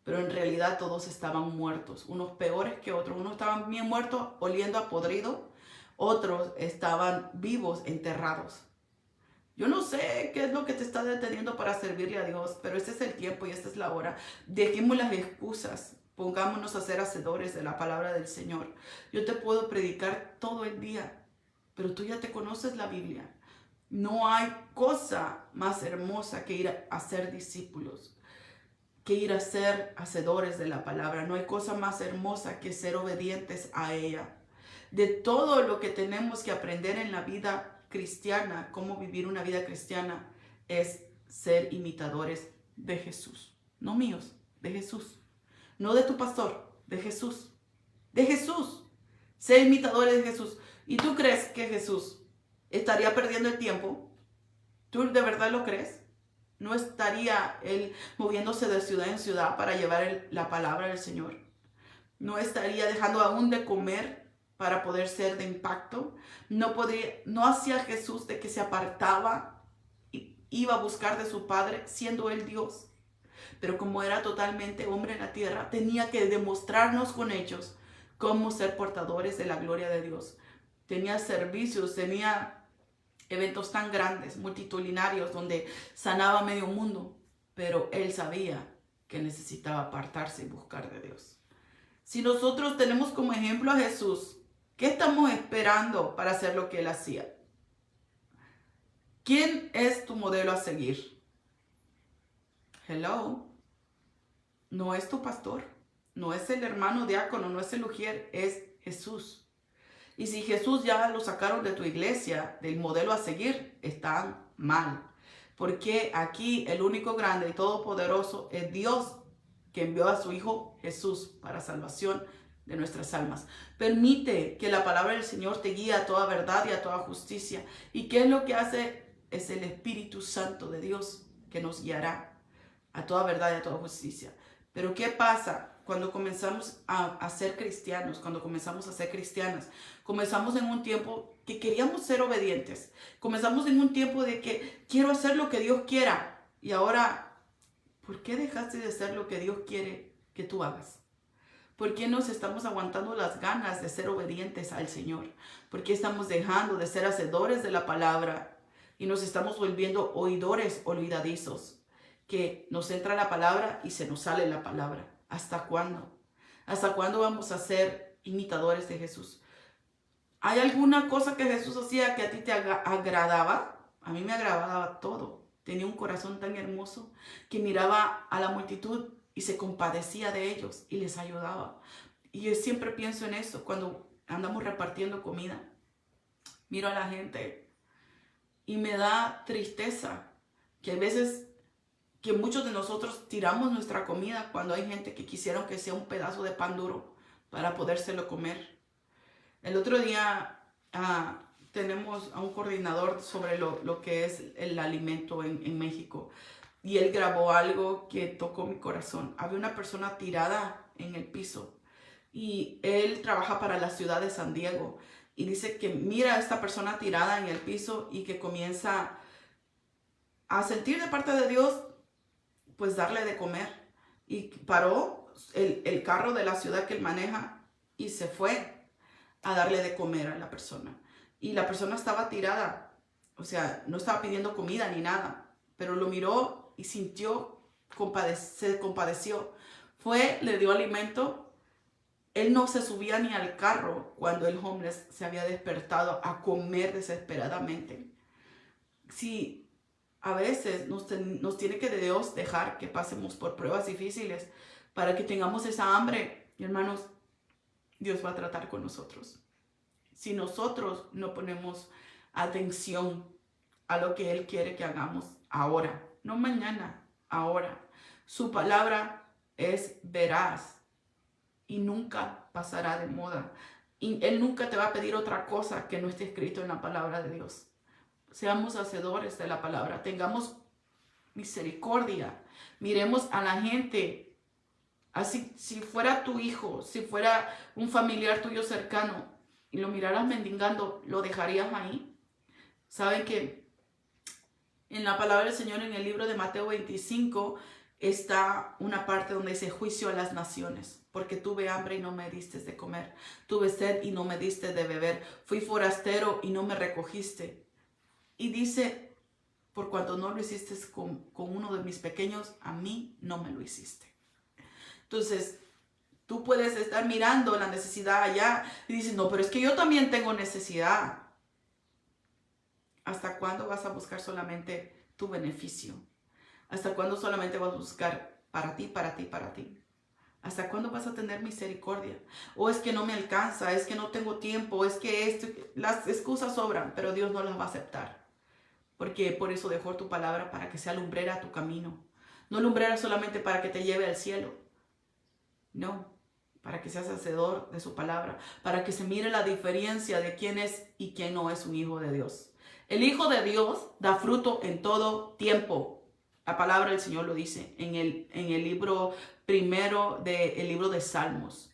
Speaker 1: Pero en realidad todos estaban muertos, unos peores que otros. Unos estaban bien muertos, oliendo a podrido. Otros estaban vivos, enterrados. Yo no sé qué es lo que te está deteniendo para servirle a Dios, pero este es el tiempo y esta es la hora. Dejemos las excusas, pongámonos a ser hacedores de la palabra del Señor. Yo te puedo predicar todo el día, pero tú ya te conoces la Biblia. No hay cosa más hermosa que ir a ser discípulos, que ir a ser hacedores de la palabra. No hay cosa más hermosa que ser obedientes a ella. De todo lo que tenemos que aprender en la vida cristiana, cómo vivir una vida cristiana, es ser imitadores de Jesús. No míos, de Jesús. No de tu pastor, de Jesús. De Jesús. Ser imitadores de Jesús. ¿Y tú crees que Jesús estaría perdiendo el tiempo? ¿Tú de verdad lo crees? ¿No estaría él moviéndose de ciudad en ciudad para llevar la palabra del Señor? ¿No estaría dejando aún de comer para poder ser de impacto? ¿No hacía Jesús de que se apartaba y iba a buscar de su Padre siendo él Dios? Pero como era totalmente hombre en la tierra, tenía que demostrarnos con hechos cómo ser portadores de la gloria de Dios. Tenía servicios, tenía eventos tan grandes, multitudinarios, donde sanaba medio mundo, pero él sabía que necesitaba apartarse y buscar de Dios. Si nosotros tenemos como ejemplo a Jesús, ¿qué estamos esperando para hacer lo que él hacía? ¿Quién es tu modelo a seguir? Hello. No es tu pastor, no es el hermano diácono, no es el ujier, es Jesús. Y si Jesús ya lo sacaron de tu iglesia, del modelo a seguir, están mal. Porque aquí el único grande y todopoderoso es Dios, que envió a su Hijo Jesús para salvación de nuestras almas. Permite que la palabra del Señor te guíe a toda verdad y a toda justicia. ¿Y qué es lo que hace? Es el Espíritu Santo de Dios que nos guiará a toda verdad y a toda justicia. Pero ¿qué pasa cuando comenzamos a ser cristianos, cuando comenzamos a ser cristianas? Comenzamos en un tiempo que queríamos ser obedientes. Comenzamos en un tiempo de que quiero hacer lo que Dios quiera. Y ahora, ¿por qué dejaste de hacer lo que Dios quiere que tú hagas? ¿Por qué nos estamos aguantando las ganas de ser obedientes al Señor? ¿Por qué estamos dejando de ser hacedores de la palabra y nos estamos volviendo oidores olvidadizos? Que nos entra la palabra y se nos sale la palabra. ¿Hasta cuándo? ¿Hasta cuándo vamos a ser imitadores de Jesús? ¿Hay alguna cosa que Jesús hacía que a ti te agradaba? A mí me agradaba todo. Tenía un corazón tan hermoso que miraba a la multitud y se compadecía de ellos y les ayudaba. Y yo siempre pienso en eso cuando andamos repartiendo comida. Miro a la gente y me da tristeza que a veces que muchos de nosotros tiramos nuestra comida cuando hay gente que quisieron que sea un pedazo de pan duro para podérselo comer. El otro día tenemos a un coordinador sobre lo que es el alimento en México. y él grabó algo que tocó mi corazón. Había una persona tirada en el piso y él trabaja para la ciudad de San Diego y dice que mira a esta persona tirada en el piso y que comienza a sentir de parte de Dios, pues darle de comer. Y paró el carro de la ciudad que él maneja y se fue a darle de comer a la persona. Y la persona estaba tirada, o sea, no estaba pidiendo comida ni nada, pero lo miró y sintió, se compadeció. Fue, le dio alimento. Él no se subía ni al carro cuando el homeless se había despertado a comer desesperadamente. Sí, a veces nos tiene que Dios dejar que pasemos por pruebas difíciles para que tengamos esa hambre. Y hermanos, Dios va a tratar con nosotros. Si nosotros no ponemos atención a lo que Él quiere que hagamos ahora, no mañana, ahora. Su palabra es veraz y nunca pasará de moda. Y Él nunca te va a pedir otra cosa que no esté escrito en la palabra de Dios. Seamos hacedores de la palabra, tengamos misericordia, miremos a la gente, así si fuera tu hijo, si fuera un familiar tuyo cercano y lo miraras mendigando, ¿lo dejarías ahí? Saben que en la palabra del Señor, en el libro de Mateo 25, está una parte donde dice juicio a las naciones, porque tuve hambre y no me diste de comer, tuve sed y no me diste de beber, fui forastero y no me recogiste. Y dice, por cuanto no lo hiciste con uno de mis pequeños, a mí no me lo hiciste. Entonces, tú puedes estar mirando la necesidad allá y dices, no, pero es que yo también tengo necesidad. ¿Hasta cuándo vas a buscar solamente tu beneficio? ¿Hasta cuándo solamente vas a buscar para ti, para ti, para ti? ¿Hasta cuándo vas a tener misericordia? O es que no me alcanza, es que no tengo tiempo, es que las excusas sobran, pero Dios no las va a aceptar. Porque por eso dejó tu palabra para que sea lumbrera a tu camino. No lumbrera solamente para que te lleve al cielo. No, para que seas hacedor de su palabra. Para que se mire la diferencia de quién es y quién no es un hijo de Dios. El hijo de Dios da fruto en todo tiempo. La palabra del Señor lo dice en el libro primero del libro de Salmos.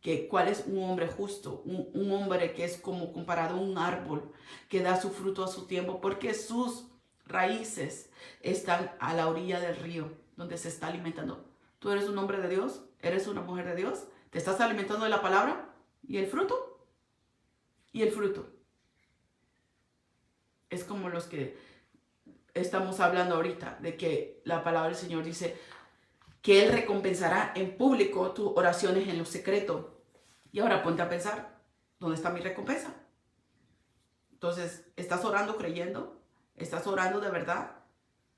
Speaker 1: Que cuál es un hombre justo, un hombre que es como comparado a un árbol que da su fruto a su tiempo, porque sus raíces están a la orilla del río donde se está alimentando. ¿Tú eres un hombre de Dios? ¿Eres una mujer de Dios? ¿Te estás alimentando de la palabra? ¿Y el fruto? ¿Y el fruto? Es como los que estamos hablando ahorita, de que la palabra del Señor dice que Él recompensará en público tus oraciones en lo secreto. Y ahora ponte a pensar, ¿dónde está mi recompensa? Entonces, ¿estás orando creyendo? ¿Estás orando de verdad?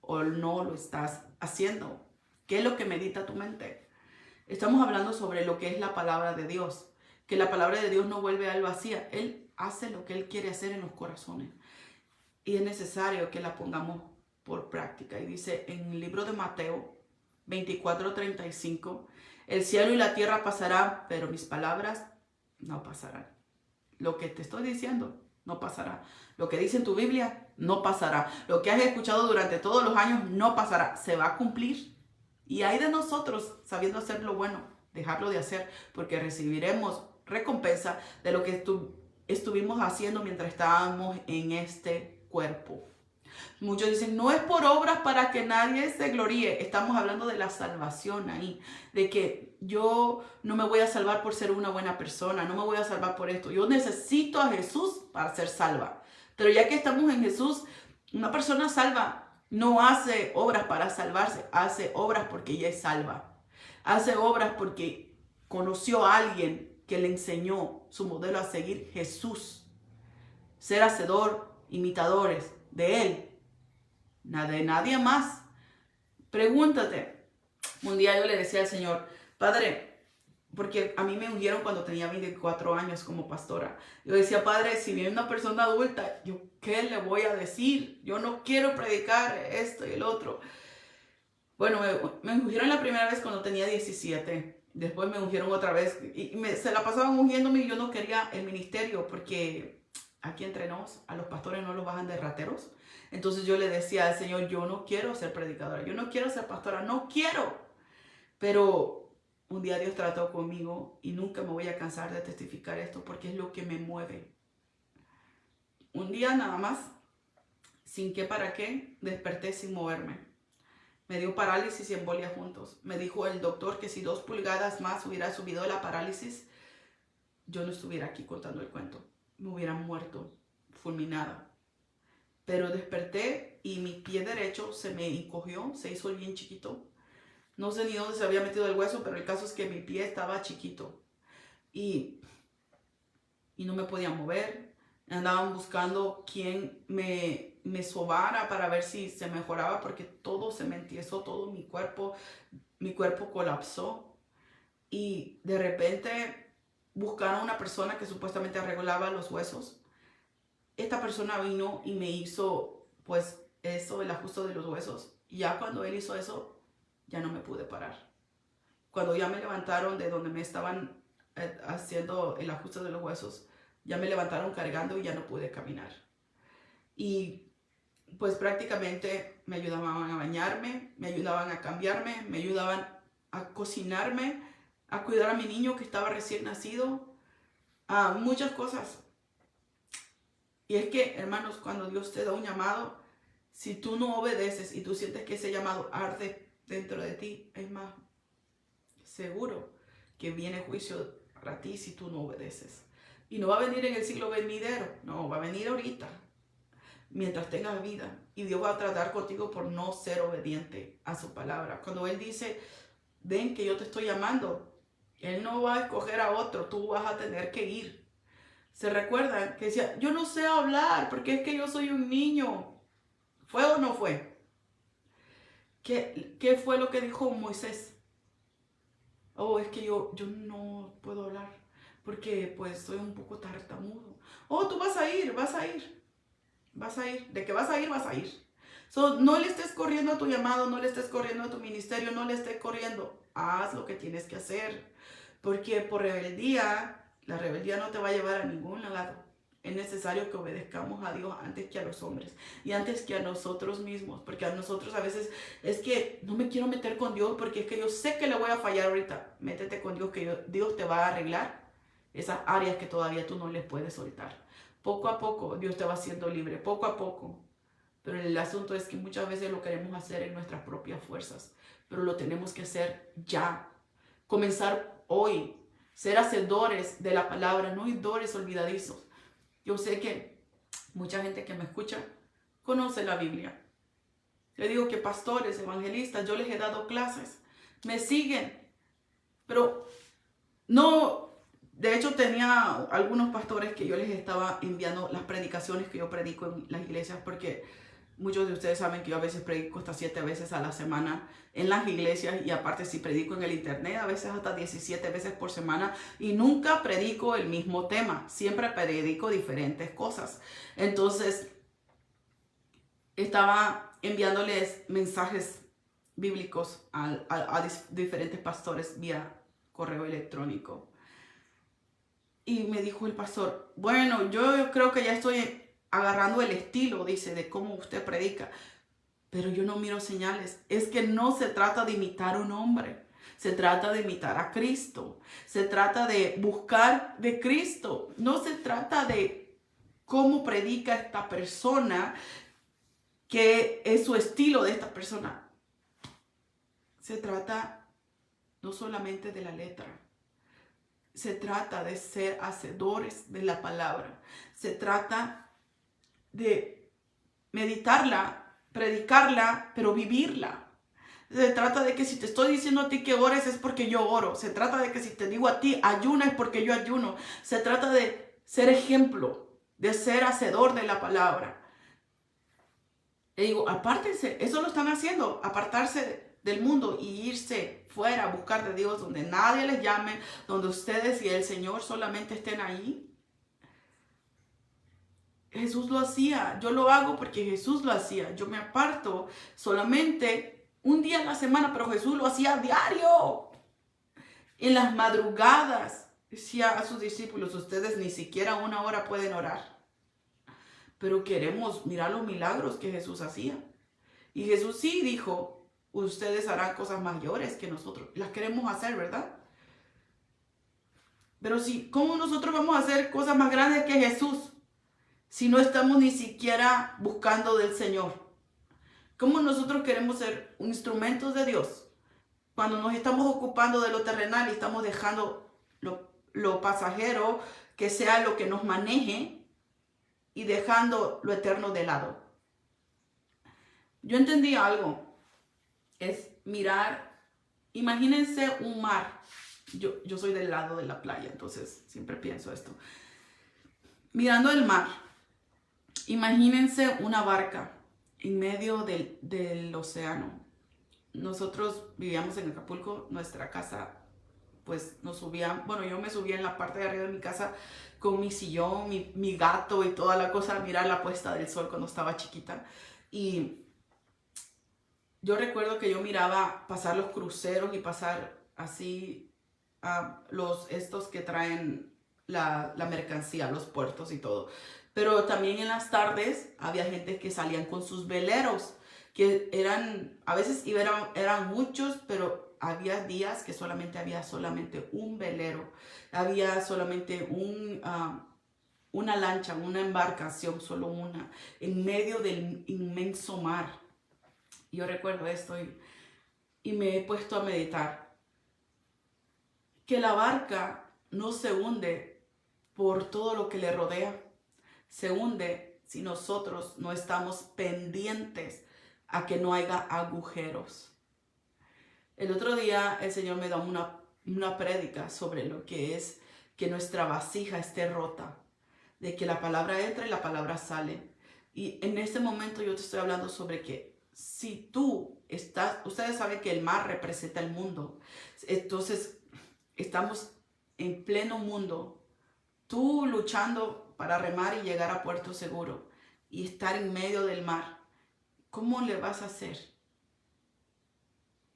Speaker 1: ¿O no lo estás haciendo? ¿Qué es lo que medita tu mente? Estamos hablando sobre lo que es la palabra de Dios. Que la palabra de Dios no vuelve al vacío. Él hace lo que Él quiere hacer en los corazones. Y es necesario que la pongamos por práctica. Y dice en el libro de Mateo 24:35, el cielo y la tierra pasarán, pero mis palabras no pasarán. Lo que te estoy diciendo no pasará. Lo que dice en tu Biblia no pasará. Lo que has escuchado durante todos los años no pasará. Se va a cumplir. Y hay de nosotros, sabiendo hacer lo bueno, dejarlo de hacer, porque recibiremos recompensa de lo que estuvimos haciendo mientras estábamos en este cuerpo. Muchos dicen, no es por obras para que nadie se gloríe. Estamos hablando de la salvación ahí, de que yo no me voy a salvar por ser una buena persona, no me voy a salvar por esto. Yo necesito a Jesús para ser salva. Pero ya que estamos en Jesús, una persona salva no hace obras para salvarse, hace obras porque ella es salva. Hace obras porque conoció a alguien que le enseñó su modelo a seguir, Jesús. Ser hacedor, imitadores de Él, de nadie más. Pregúntate. Un día yo le decía al Señor, Padre, porque a mí me ungieron cuando tenía 24 años como pastora. Yo decía, Padre, si viene una persona adulta, ¿yo qué le voy a decir? Yo no quiero predicar esto y el otro. Bueno, me ungieron la primera vez cuando tenía 17. Después me ungieron otra vez y se la pasaban ungiéndome y yo no quería el ministerio porque aquí entre nos, a los pastores no los bajan de rateros. Entonces yo le decía al Señor, yo no quiero ser predicadora, yo no quiero ser pastora, no quiero. Pero un día Dios trató conmigo y nunca me voy a cansar de testificar esto porque es lo que me mueve. Un día nada más, sin qué para qué, desperté sin moverme. Me dio parálisis y embolia juntos. Me dijo el doctor que si 2 pulgadas más hubiera subido la parálisis, yo no estuviera aquí contando el cuento. Me hubiera muerto, fulminada. Pero desperté y mi pie derecho se me encogió, se hizo bien chiquito. No sé ni dónde se había metido el hueso, pero el caso es que mi pie estaba chiquito. Y no me podía mover. Andaban buscando quién me sobara para ver si se mejoraba, porque todo se me entiesó, todo mi cuerpo colapsó. Y de repente buscaron una persona que supuestamente arreglaba los huesos. Esta persona vino y me hizo pues eso, el ajuste de los huesos. Y ya cuando él hizo eso, ya no me pude parar. Cuando ya me levantaron de donde me estaban haciendo el ajuste de los huesos, ya me levantaron cargando y ya no pude caminar. Y pues prácticamente me ayudaban a bañarme, me ayudaban a cambiarme, me ayudaban a cocinarme, a cuidar a mi niño que estaba recién nacido, a muchas cosas. Y es que, hermanos, cuando Dios te da un llamado, si tú no obedeces y tú sientes que ese llamado arde dentro de ti, es más seguro que viene juicio para ti si tú no obedeces. Y no va a venir en el siglo venidero, no, va a venir ahorita, mientras tengas vida. Y Dios va a tratar contigo por no ser obediente a su palabra. Cuando Él dice, ven que yo te estoy llamando, Él no va a escoger a otro, tú vas a tener que ir. ¿Se recuerdan que decía, yo no sé hablar porque es que yo soy un niño? ¿Fue o no fue? ¿Qué fue lo que dijo Moisés? Oh, es que yo no puedo hablar porque pues soy un poco tartamudo. Oh, tú vas a ir. ¿De qué vas a ir? Vas a ir. So, no le estés corriendo a tu llamado, no le estés corriendo a tu ministerio, no le estés corriendo. Haz lo que tienes que hacer. Porque por rebeldía, la rebeldía no te va a llevar a ningún lado. Es necesario que obedezcamos a Dios antes que a los hombres y antes que a nosotros mismos. Porque a nosotros a veces es que no me quiero meter con Dios porque es que yo sé que le voy a fallar ahorita. Métete con Dios que Dios te va a arreglar esas áreas que todavía tú no les puedes soltar. Poco a poco Dios te va haciendo libre, poco a poco. Pero el asunto es que muchas veces lo queremos hacer en nuestras propias fuerzas. Pero lo tenemos que hacer ya. Comenzar hoy. Ser hacedores de la palabra, no oidores olvidadizos. Yo sé que mucha gente que me escucha conoce la Biblia. Le digo que pastores, evangelistas, yo les he dado clases. Me siguen. Pero no... De hecho, tenía algunos pastores que yo les estaba enviando las predicaciones que yo predico en las iglesias, porque muchos de ustedes saben que yo a veces predico hasta 7 veces a la semana en las iglesias, y aparte si predico en el internet, a veces hasta 17 veces por semana, y nunca predico el mismo tema, siempre predico diferentes cosas. Entonces, estaba enviándoles mensajes bíblicos a diferentes pastores vía correo electrónico. Y me dijo el pastor, bueno, yo creo que ya estoy agarrando el estilo, dice, de cómo usted predica. Pero yo no miro señales. Es que no se trata de imitar a un hombre. Se trata de imitar a Cristo. Se trata de buscar de Cristo. No se trata de cómo predica esta persona, que es su estilo de esta persona. Se trata no solamente de la letra. Se trata de ser hacedores de la palabra. Se trata de meditarla, predicarla, pero vivirla. Se trata de que si te estoy diciendo a ti que ores es porque yo oro. Se trata de que si te digo a ti ayuna es porque yo ayuno. Se trata de ser ejemplo, de ser hacedor de la palabra. Le digo, apártense, eso lo están haciendo, apartarse del mundo y irse fuera a buscar de Dios, donde nadie les llame, donde ustedes y el Señor solamente estén ahí. Jesús lo hacía, yo lo hago porque Jesús lo hacía. Yo me aparto solamente un día a la semana, pero Jesús lo hacía a diario. En las madrugadas decía a sus discípulos, ustedes ni siquiera 1 hora pueden orar. pero queremos mirar los milagros que Jesús hacía. Y Jesús sí dijo, ustedes harán cosas mayores que nosotros. Las queremos hacer, ¿verdad? Pero sí, ¿cómo nosotros vamos a hacer cosas más grandes que Jesús si no estamos ni siquiera buscando del Señor? ¿Cómo nosotros queremos ser instrumentos de Dios cuando nos estamos ocupando de lo terrenal y estamos dejando lo pasajero, que sea lo que nos maneje, y dejando lo eterno de lado? Yo entendí algo, es mirar, imagínense un mar. Yo soy del lado de la playa, entonces siempre pienso esto. Mirando el mar, imagínense una barca en medio del océano. Nosotros vivíamos en Acapulco, nuestra casa, pues nos subían, bueno, yo me subía en la parte de arriba de mi casa con mi sillón, mi gato y toda la cosa, a mirar la puesta del sol cuando estaba chiquita. Y yo recuerdo que yo miraba pasar los cruceros y pasar así estos que traen la mercancía, los puertos y todo. Pero también en las tardes había gente que salían con sus veleros, que a veces eran muchos, pero había días que había solamente un velero, había solamente una lancha, una embarcación, solo una, en medio del inmenso mar. Yo recuerdo esto y me he puesto a meditar que la barca no se hunde por todo lo que le rodea, se hunde si nosotros no estamos pendientes a que no haya agujeros. El otro día el Señor me da una prédica sobre lo que es que nuestra vasija esté rota, de que la palabra entra y la palabra sale. Y en este momento yo te estoy hablando sobre que si ustedes saben que el mar representa el mundo, entonces estamos en pleno mundo, tú luchando para remar y llegar a puerto seguro y estar en medio del mar. ¿Cómo le vas a hacer?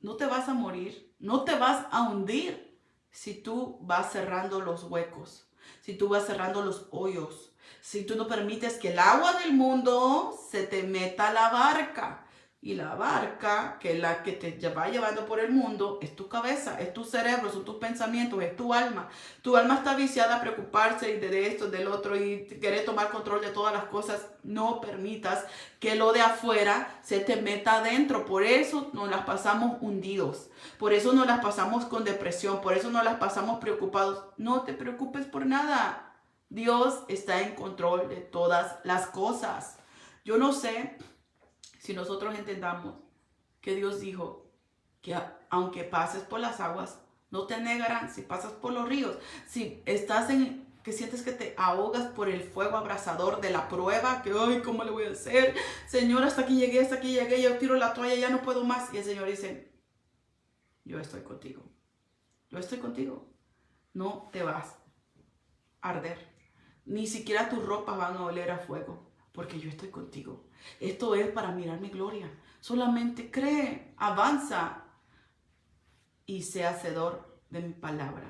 Speaker 1: No te vas a morir, no te vas a hundir si tú vas cerrando los huecos, si tú vas cerrando los hoyos, si tú no permites que el agua del mundo se te meta a la barca. Y la barca, que es la que te va llevando por el mundo, es tu cabeza, es tu cerebro, son tus pensamientos, es tu alma. Tu alma está viciada a preocuparse de esto, del otro y querer tomar control de todas las cosas. No permitas que lo de afuera se te meta adentro. Por eso nos las pasamos hundidos. Por eso nos las pasamos con depresión. Por eso nos las pasamos preocupados. No te preocupes por nada. Dios está en control de todas las cosas. Yo no sé si nosotros entendamos que Dios dijo que aunque pases por las aguas, no te negarán. Si pasas por los ríos, si estás que sientes que te ahogas por el fuego abrasador de la prueba, que ay, ¿cómo le voy a hacer? Señor, hasta aquí llegué, yo tiro la toalla, ya no puedo más. Y el Señor dice, yo estoy contigo. Yo estoy contigo. No te vas a arder. Ni siquiera tus ropas van a oler a fuego, porque yo estoy contigo. Esto es para mirar mi gloria. Solamente cree, avanza y sea hacedor de mi palabra.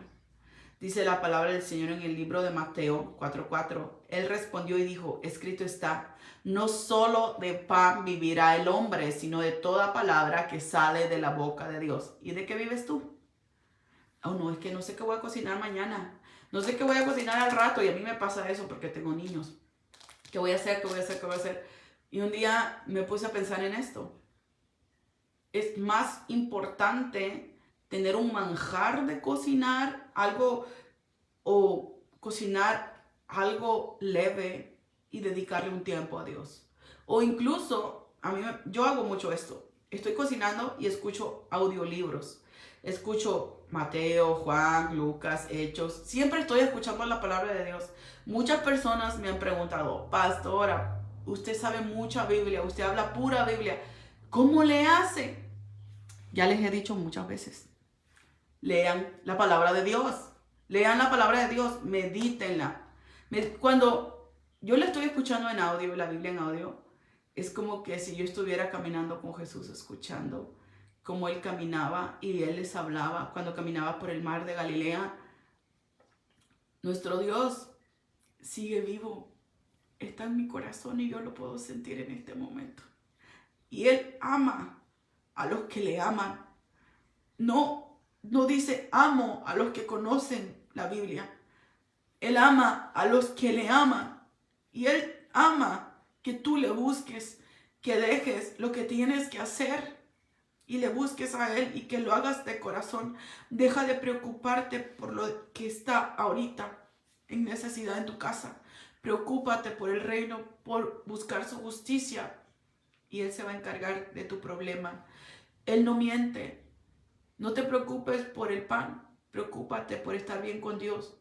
Speaker 1: Dice la palabra del Señor en el libro de Mateo 4:4. Él respondió y dijo, escrito está, no solo de pan vivirá el hombre, sino de toda palabra que sale de la boca de Dios. ¿Y de qué vives tú? Oh, no, es que no sé qué voy a cocinar mañana. No sé qué voy a cocinar al rato. Y a mí me pasa eso porque tengo niños. ¿Qué voy a hacer? ¿Qué voy a hacer? ¿Qué voy a hacer? Y un día me puse a pensar en esto. Es más importante tener un manjar de cocinar algo o cocinar algo leve y dedicarle un tiempo a Dios. O incluso, yo hago mucho esto. Estoy cocinando y escucho audiolibros. Escucho Mateo, Juan, Lucas, Hechos. Siempre estoy escuchando la palabra de Dios. Muchas personas me han preguntado, pastora, usted sabe mucha Biblia, usted habla pura Biblia. ¿Cómo le hace? Ya les he dicho muchas veces. Lean la palabra de Dios. Lean la palabra de Dios. Medítenla. Cuando yo la estoy escuchando en audio, la Biblia en audio, es como que si yo estuviera caminando con Jesús, escuchando cómo Él caminaba y Él les hablaba cuando caminaba por el mar de Galilea. Nuestro Dios sigue vivo. está en mi corazón y yo lo puedo sentir en este momento. Y Él ama a los que le aman. No dice amo a los que conocen la Biblia. Él ama a los que le aman. Y Él ama que tú le busques, que dejes lo que tienes que hacer y le busques a Él y que lo hagas de corazón. Deja de preocuparte por lo que está ahorita en necesidad en tu casa. Preocúpate por el reino, por buscar su justicia y Él se va a encargar de tu problema. Él no miente. No te preocupes por el pan. Preocúpate por estar bien con Dios.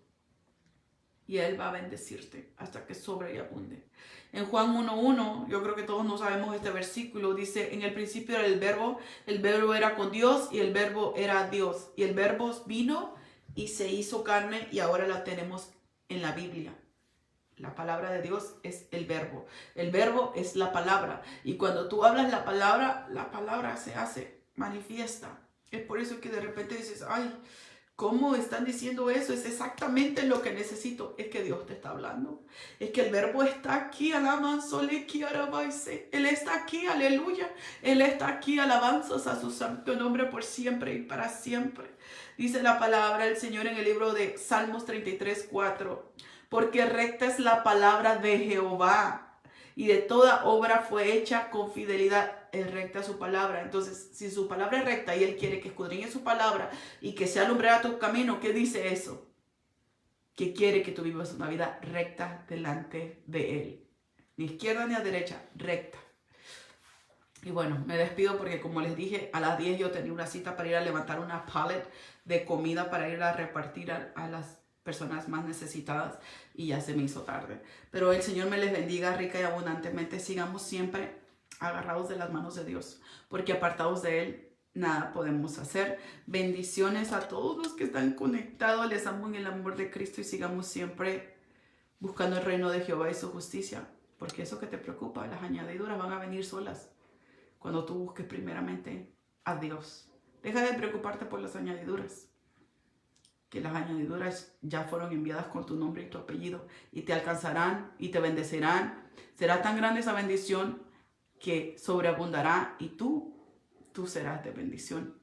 Speaker 1: Y Él va a bendecirte hasta que sobre y abunde. En Juan 1:1, yo creo que todos no sabemos este versículo, dice, en el principio era el verbo era con Dios y el verbo era Dios. Y el verbo vino y se hizo carne y ahora la tenemos en la Biblia. La palabra de Dios es el verbo. El verbo es la palabra. Y cuando tú hablas la palabra se hace, manifiesta. Es por eso que de repente dices, ay, ¿cómo están diciendo eso? Es exactamente lo que necesito. Es que Dios te está hablando. Es que el verbo está aquí, Él está aquí, aleluya. Él está aquí, alabanzas a su santo nombre por siempre y para siempre. Dice la palabra del Señor en el libro de Salmos 33:4. Porque recta es la palabra de Jehová y de toda obra fue hecha con fidelidad. Es recta su palabra. Entonces, si su palabra es recta y Él quiere que escudriñe su palabra y que sea alumbrada tu camino, ¿qué dice eso? Que quiere que tú vivas una vida recta delante de Él. Ni izquierda ni a derecha, recta. Y bueno, me despido porque como les dije, a las 10 yo tenía una cita para ir a levantar una pallet de comida para ir a repartir a las personas más necesitadas y ya se me hizo tarde. Pero el Señor me les bendiga rica y abundantemente. Sigamos siempre agarrados de las manos de Dios, porque apartados de Él nada podemos hacer. Bendiciones a todos los que están conectados. Les amo en el amor de Cristo y sigamos siempre buscando el reino de Jehová y su justicia, porque eso que te preocupa, las añadiduras van a venir solas cuando tú busques primeramente a Dios. Deja de preocuparte por las añadiduras, que las añadiduras ya fueron enviadas con tu nombre y tu apellido y te alcanzarán y te bendecirán. Será tan grande esa bendición que sobreabundará y tú serás de bendición